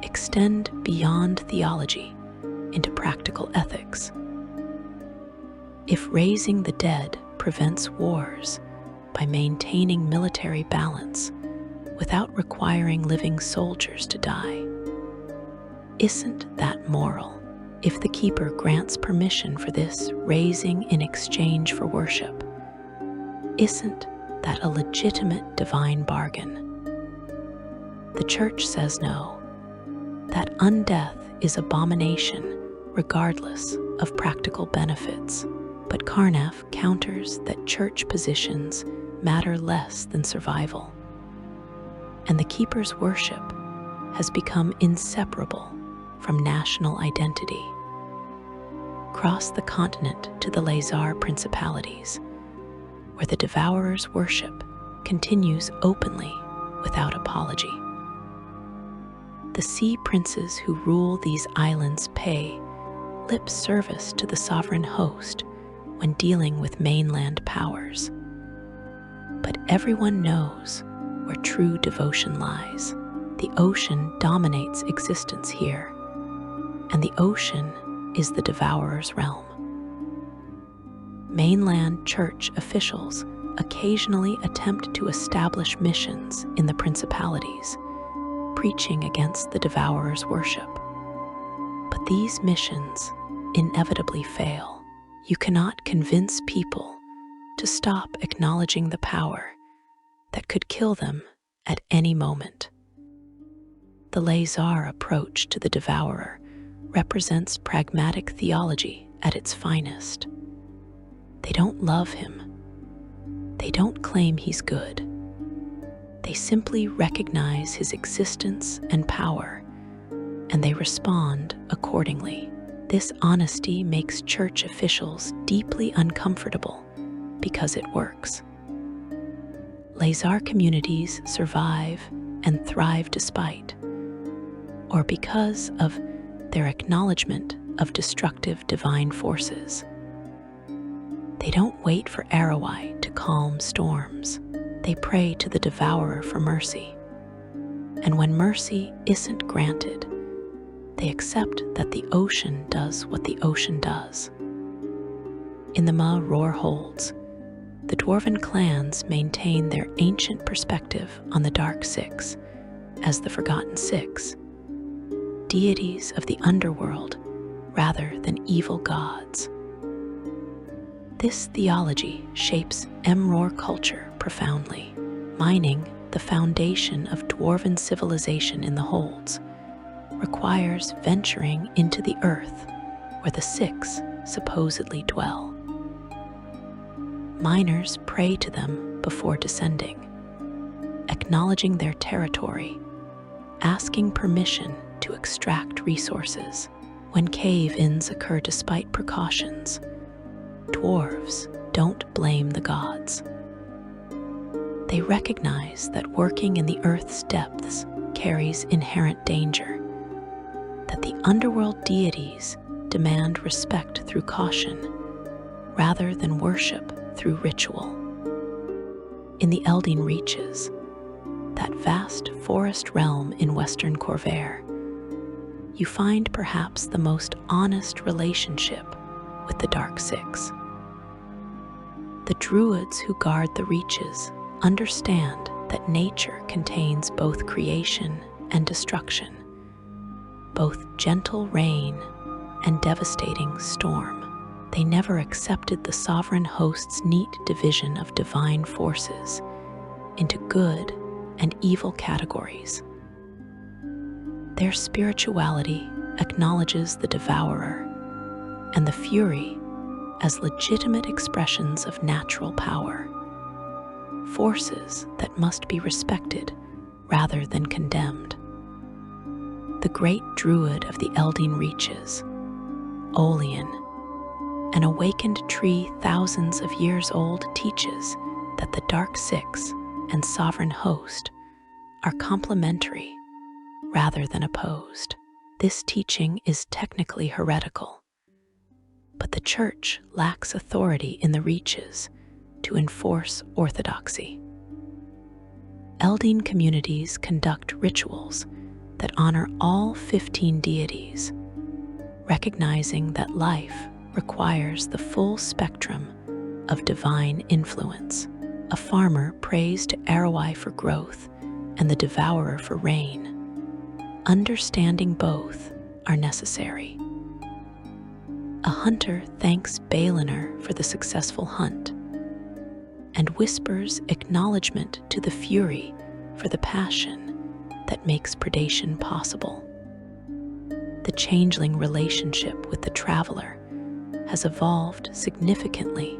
extend beyond theology into practical ethics. If raising the dead prevents wars by maintaining military balance without requiring living soldiers to die, isn't that moral? If the Keeper grants permission for this raising in exchange for worship, isn't that a legitimate divine bargain? The Church says no, that undeath is abomination regardless of practical benefits. But Karnaf counters that Church positions matter less than survival. And the Keeper's worship has become inseparable from national identity. Cross the continent to the Lazar principalities, where the Devourer's worship continues openly without apology. The sea princes who rule these islands pay lip service to the sovereign host when dealing with mainland powers. But everyone knows where true devotion lies. The ocean dominates existence here, and the ocean is the Devourer's realm. Mainland Church officials occasionally attempt to establish missions in the principalities, preaching against the Devourer's worship. But these missions inevitably fail. You cannot convince people to stop acknowledging the power that could kill them at any moment. The Lazar approach to the Devourer represents pragmatic theology at its finest. They don't love him. They don't claim he's good. They simply recognize his existence and power, and they respond accordingly. This honesty makes Church officials deeply uncomfortable because it works. Lazar communities survive and thrive despite, or because of their acknowledgement of destructive divine forces. They don't wait for Arroweye to calm storms. They pray to the Devourer for mercy. And when mercy isn't granted, they accept that the ocean does what the ocean does. In the Ma Roar Holds, the Dwarven clans maintain their ancient perspective on the Dark Six as the Forgotten Six, deities of the underworld rather than evil gods. This theology shapes Emroar culture profoundly, mining the foundation of Dwarven civilization in the Holds requires venturing into the earth where the Six supposedly dwell. Miners pray to them before descending, acknowledging their territory, asking permission to extract resources. When cave-ins occur despite precautions, dwarves don't blame the gods. They recognize that working in the earth's depths carries inherent danger, that the underworld deities demand respect through caution rather than worship through ritual. In the Eldin Reaches, that vast forest realm in western Corvair, you find perhaps the most honest relationship with the Dark Six. The druids who guard the Reaches understand that nature contains both creation and destruction, both gentle rain and devastating storm. They never accepted the sovereign host's neat division of divine forces into good and evil categories. Their spirituality acknowledges the Devourer and the Fury as legitimate expressions of natural power, forces that must be respected rather than condemned. The great druid of the Eldin Reaches, Olean, an awakened tree thousands of years old, teaches that the Dark Six and Sovereign Host are complementary rather than opposed. This teaching is technically heretical, but the Church lacks authority in the Reaches to enforce orthodoxy. Eldeen communities conduct rituals that honor all 15 deities, recognizing that life requires the full spectrum of divine influence. A farmer prays to Arroweye for growth and the Devourer for rain. Understanding both are necessary. A hunter thanks Balinor for the successful hunt and whispers acknowledgement to the Fury for the passion that makes predation possible. The changeling relationship with the Traveler has evolved significantly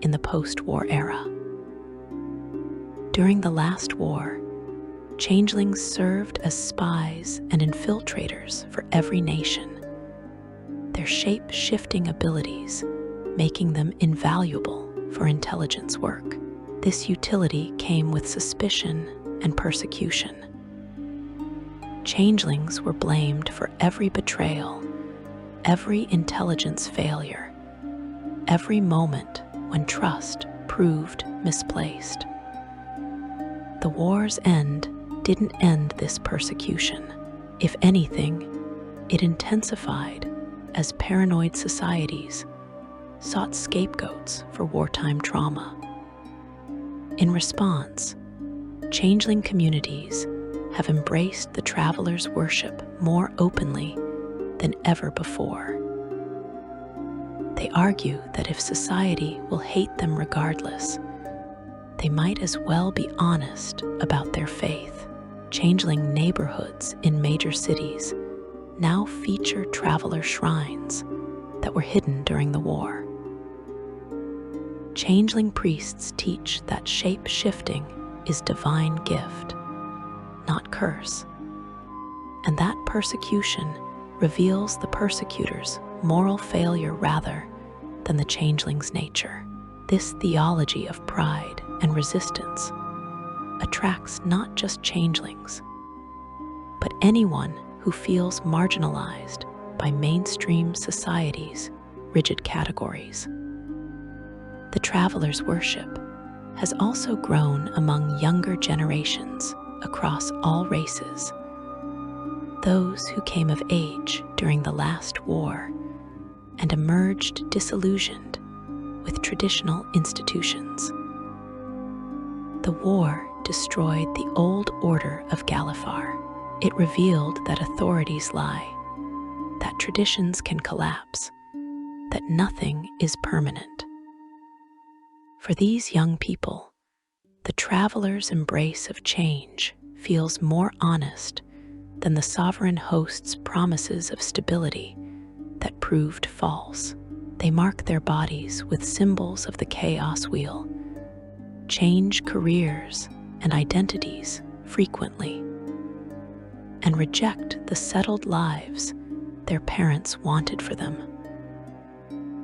in the post-war era. During the last war, changelings served as spies and infiltrators for every nation, their shape-shifting abilities making them invaluable for intelligence work. This utility came with suspicion and persecution. Changelings were blamed for every betrayal, every intelligence failure, every moment when trust proved misplaced. The war's end didn't end this persecution. If anything, it intensified as paranoid societies sought scapegoats for wartime trauma. In response, changeling communities have embraced the Traveler's worship more openly than ever before. They argue that if society will hate them regardless, they might as well be honest about their faith. Changeling neighborhoods in major cities now feature Traveler shrines that were hidden during the war. Changeling priests teach that shape-shifting is divine gift, not curse, and that persecution reveals the persecutor's moral failure rather than the changeling's nature. This theology of pride and resistance attracts not just changelings, but anyone who feels marginalized by mainstream society's rigid categories. The Traveler's worship has also grown among younger generations across all races. Those who came of age during the last war and emerged disillusioned with traditional institutions. The war destroyed the old order of Galifar. It revealed that authorities lie, that traditions can collapse, that nothing is permanent. For these young people, the Traveler's embrace of change feels more honest than the Sovereign Host's promises of stability that proved false. They mark their bodies with symbols of the chaos wheel, change careers and identities frequently, and reject the settled lives their parents wanted for them.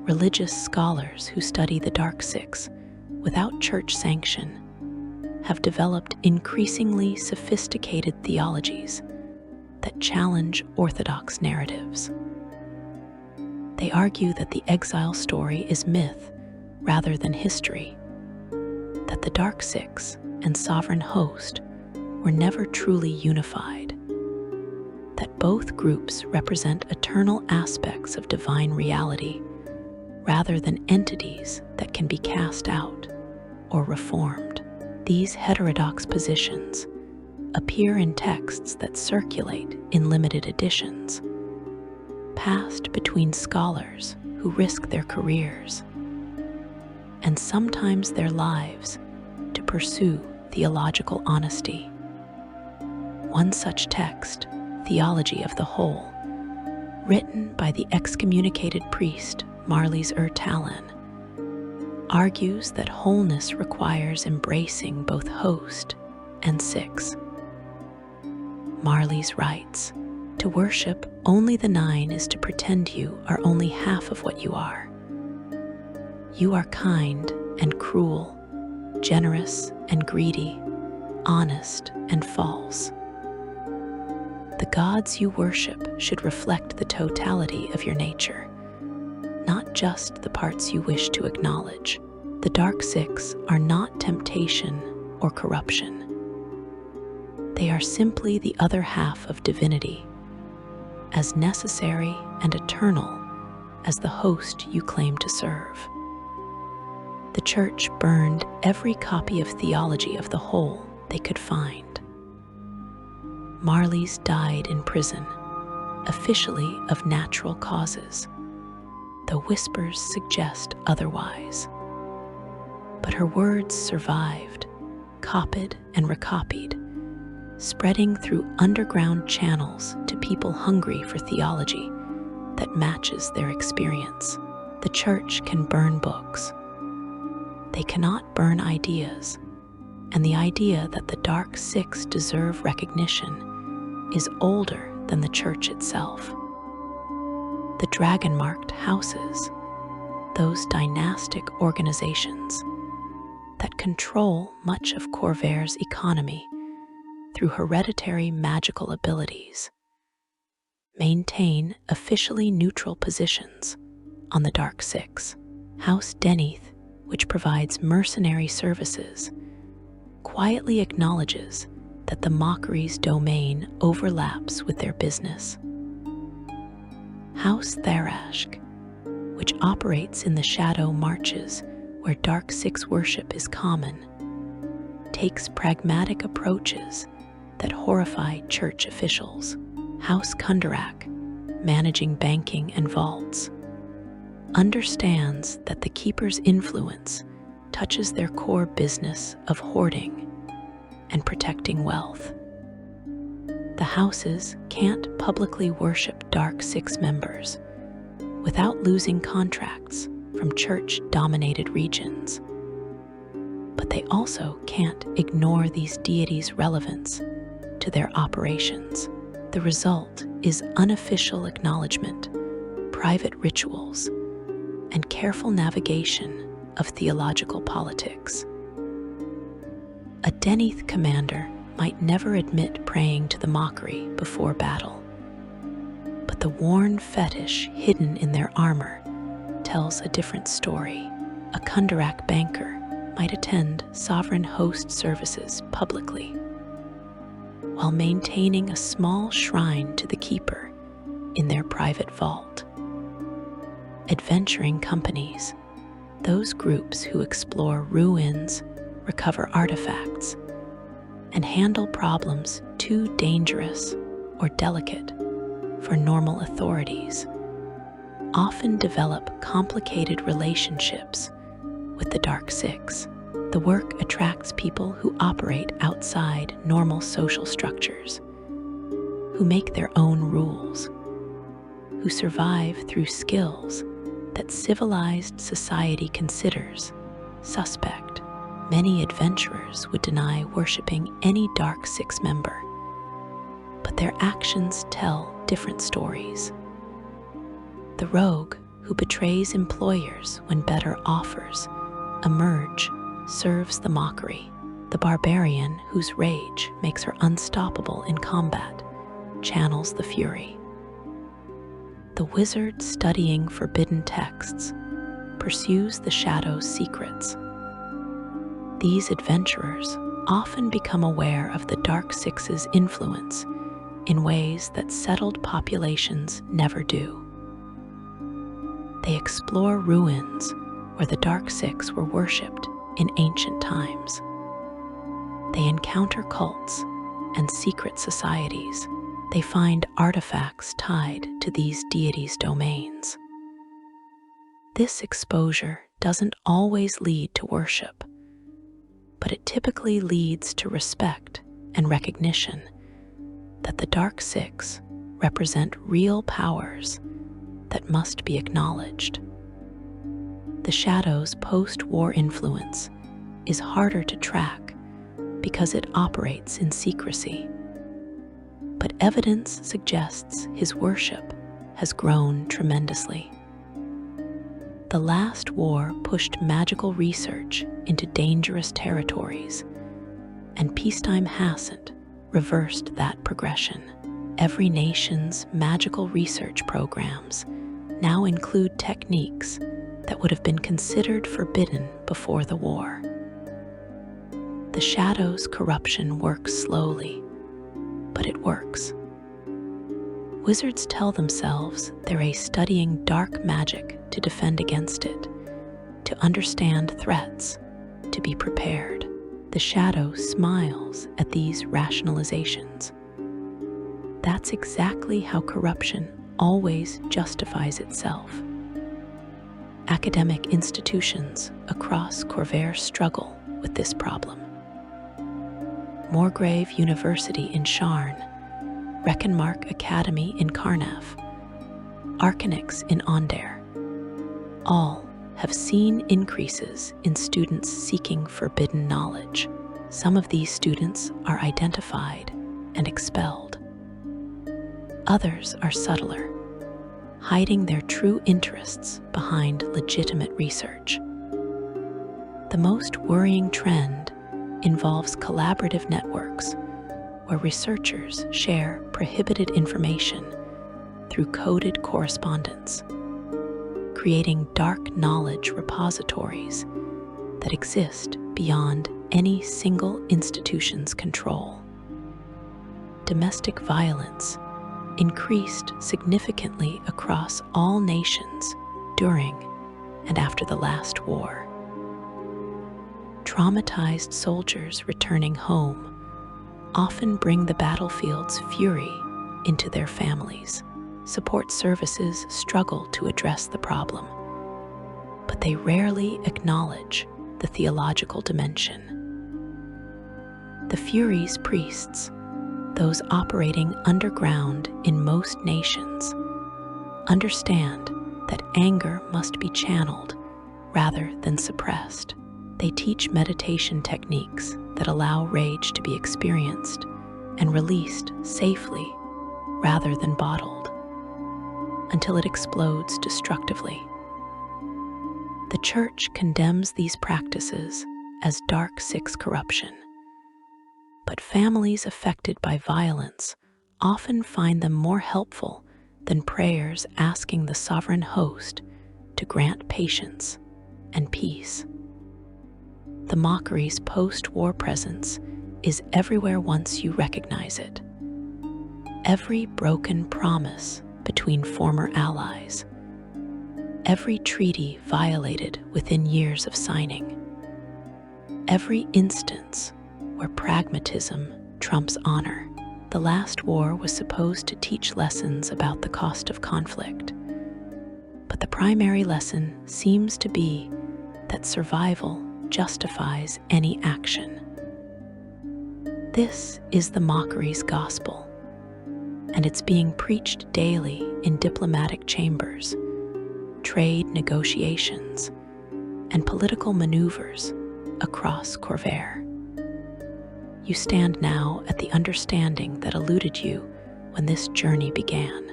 Religious scholars who study the Dark Six without church sanction have developed increasingly sophisticated theologies that challenge orthodox narratives. They argue that the exile story is myth rather than history, that the Dark Six and Sovereign Host were never truly unified, that both groups represent eternal aspects of divine reality rather than entities that can be cast out or reformed. These heterodox positions appear in texts that circulate in limited editions, passed between scholars who risk their careers and sometimes their lives to pursue theological honesty. One such text, Theology of the Whole, written by the excommunicated priest Marlies Talon, argues that wholeness requires embracing both host and six. Marlies writes, "To worship only the nine is to pretend you are only half of what you are. You are kind and cruel, generous and greedy, honest and false. The gods you worship should reflect the totality of your nature, not just the parts you wish to acknowledge. The Dark Six are not temptation or corruption. They are simply the other half of divinity, as necessary and eternal as the host you claim to serve. The Church burned every copy of theology of the whole they could find. Marley's died in prison, officially of natural causes, though whispers suggest otherwise. But her words survived, copied and recopied, spreading through underground channels to people hungry for theology that matches their experience. The Church can burn books. They cannot burn ideas, and the idea that the Dark Six deserve recognition is older than the Church itself. The dragon-marked houses, those dynastic organizations that control much of Corvair's economy through hereditary magical abilities, maintain officially neutral positions on the Dark Six. House Deneth, which provides mercenary services, quietly acknowledges that the mockery's domain overlaps with their business. House Tharashk, which operates in the shadow marches where Dark Six worship is common, takes pragmatic approaches that horrify church officials. House Kundarak, managing banking and vaults, understands that the Keeper's influence touches their core business of hoarding and protecting wealth. The houses can't publicly worship Dark Six members without losing contracts from church-dominated regions. But they also can't ignore these deities' relevance to their operations. The result is unofficial acknowledgement, private rituals, and careful navigation of theological politics. A Deneth commander might never admit praying to the mockery before battle, but the worn fetish hidden in their armor tells a different story. A Kundarak banker might attend sovereign host services publicly, while maintaining a small shrine to the Keeper in their private vault. Adventuring companies, those groups who explore ruins, recover artifacts, and handle problems too dangerous or delicate for normal authorities, often develop complicated relationships with the Dark Six. The work attracts people who operate outside normal social structures, who make their own rules, who survive through skills that civilized society considers suspect. Many adventurers would deny worshiping any Dark Six member, but their actions tell different stories. The rogue who betrays employers when better offers emerge serves the mockery. The barbarian whose rage makes her unstoppable in combat channels the fury. The wizard studying forbidden texts pursues the shadow's secrets. These adventurers often become aware of the Dark Six's influence in ways that settled populations never do. They explore ruins where the Dark Six were worshipped in ancient times. They encounter cults and secret societies. They find artifacts tied to these deities' domains. This exposure doesn't always lead to worship, but it typically leads to respect and recognition that the Dark Six represent real powers that must be acknowledged. The Shadow's post-war influence is harder to track because it operates in secrecy, but evidence suggests his worship has grown tremendously. The last war pushed magical research into dangerous territories, and peacetime hasn't reversed that progression. Every nation's magical research programs now include techniques that would have been considered forbidden before the war. The Shadow's corruption works slowly, but it works. Wizards tell themselves they're studying dark magic to defend against it, to understand threats, to be prepared. The Shadow smiles at these rationalizations. That's exactly how corruption always justifies itself. Academic institutions across Corvair struggle with this problem. Morgrave University in Sharn, Reckenmark Academy in Karnaf, Arcanix in Onder, all have seen increases in students seeking forbidden knowledge. Some of these students are identified and expelled. Others are subtler, hiding their true interests behind legitimate research. The most worrying trend involves collaborative networks where researchers share prohibited information through coded correspondence, creating dark knowledge repositories that exist beyond any single institution's control. Domestic violence increased significantly across all nations during and after the last war. Traumatized soldiers returning home often bring the battlefield's fury into their families. Support services struggle to address the problem, but they rarely acknowledge the theological dimension. The Furies priests, those operating underground in most nations, understand that anger must be channeled rather than suppressed. They teach meditation techniques that allow rage to be experienced and released safely rather than bottled, until it explodes destructively. The Church condemns these practices as Dark Six corruption, but families affected by violence often find them more helpful than prayers asking the sovereign host to grant patience and peace. The mockery's post-war presence is everywhere once you recognize it. Every broken promise between former allies, every treaty violated within years of signing, every instance where pragmatism trumps honor. The last war was supposed to teach lessons about the cost of conflict, but the primary lesson seems to be that survival justifies any action. This is the mockery's gospel, and it's being preached daily in diplomatic chambers, trade negotiations, and political maneuvers across Corvair. You stand now at the understanding that eluded you when this journey began.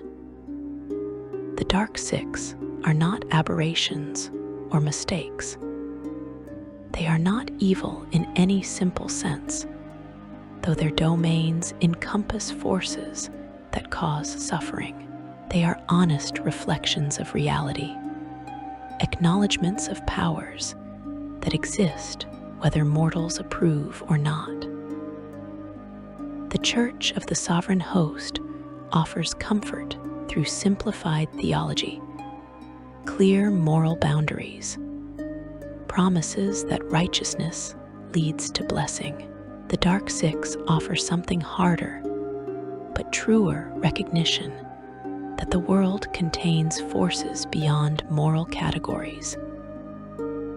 The Dark Six are not aberrations or mistakes. They are not evil in any simple sense, though their domains encompass forces that cause suffering. They are honest reflections of reality, acknowledgments of powers that exist whether mortals approve or not. The Church of the Sovereign Host offers comfort through simplified theology, clear moral boundaries, promises that righteousness leads to blessing. The Dark Six offer something harder, but truer recognition that the world contains forces beyond moral categories,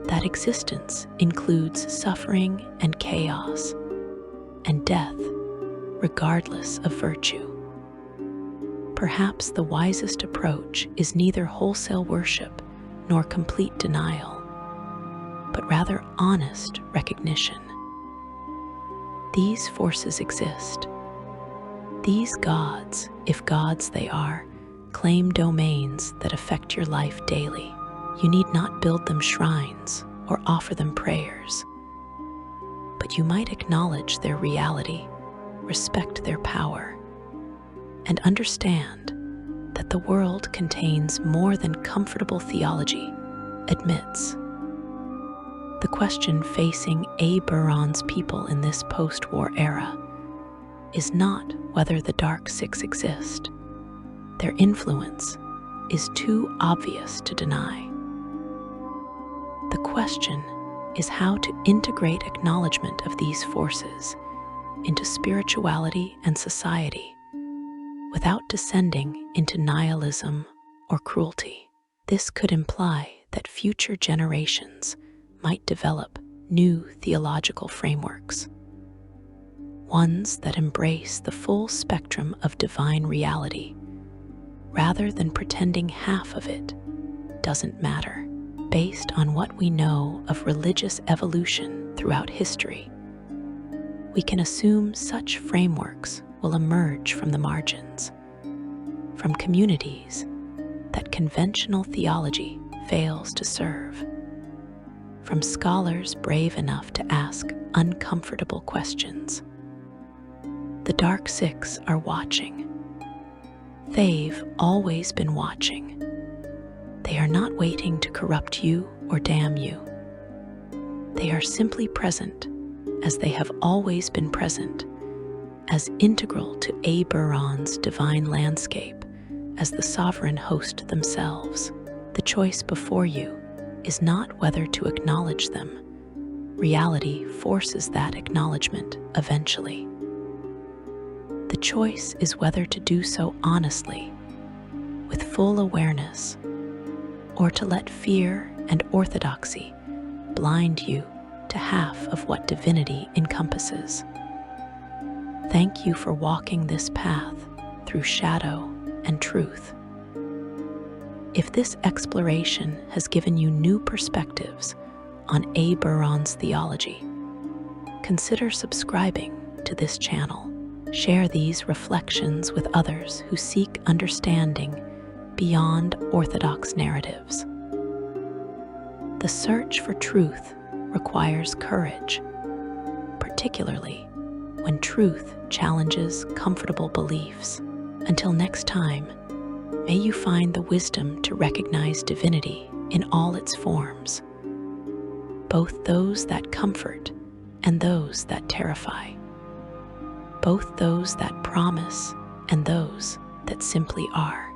that existence includes suffering and chaos, and death, regardless of virtue. Perhaps the wisest approach is neither wholesale worship nor complete denial, but rather honest recognition. These forces exist. These gods, if gods they are, claim domains that affect your life daily. You need not build them shrines or offer them prayers, but you might acknowledge their reality, respect their power, and understand that the world contains more than comfortable theology admits. The question facing Eberron's people in this post-war era is not whether the Dark Six exist. Their influence is too obvious to deny. The question is how to integrate acknowledgement of these forces into spirituality and society without descending into nihilism or cruelty. This could imply that future generations might develop new theological frameworks, ones that embrace the full spectrum of divine reality, rather than pretending half of it doesn't matter. Based on what we know of religious evolution throughout history, we can assume such frameworks will emerge from the margins, from communities that conventional theology fails to serve, from scholars brave enough to ask uncomfortable questions. The Dark Six are watching. They've always been watching. They are not waiting to corrupt you or damn you. They are simply present, as they have always been present, as integral to Eberron's divine landscape as the sovereign host themselves. The choice before you is not whether to acknowledge them. Reality forces that acknowledgement eventually. The choice is whether to do so honestly, with full awareness, or to let fear and orthodoxy blind you to half of what divinity encompasses. Thank you for walking this path through shadow and truth. If this exploration has given you new perspectives on Eberron's theology, consider subscribing to this channel. Share these reflections with others who seek understanding beyond orthodox narratives. The search for truth requires courage, particularly when truth challenges comfortable beliefs. Until next time, may you find the wisdom to recognize divinity in all its forms, both those that comfort and those that terrify, both those that promise and those that simply are.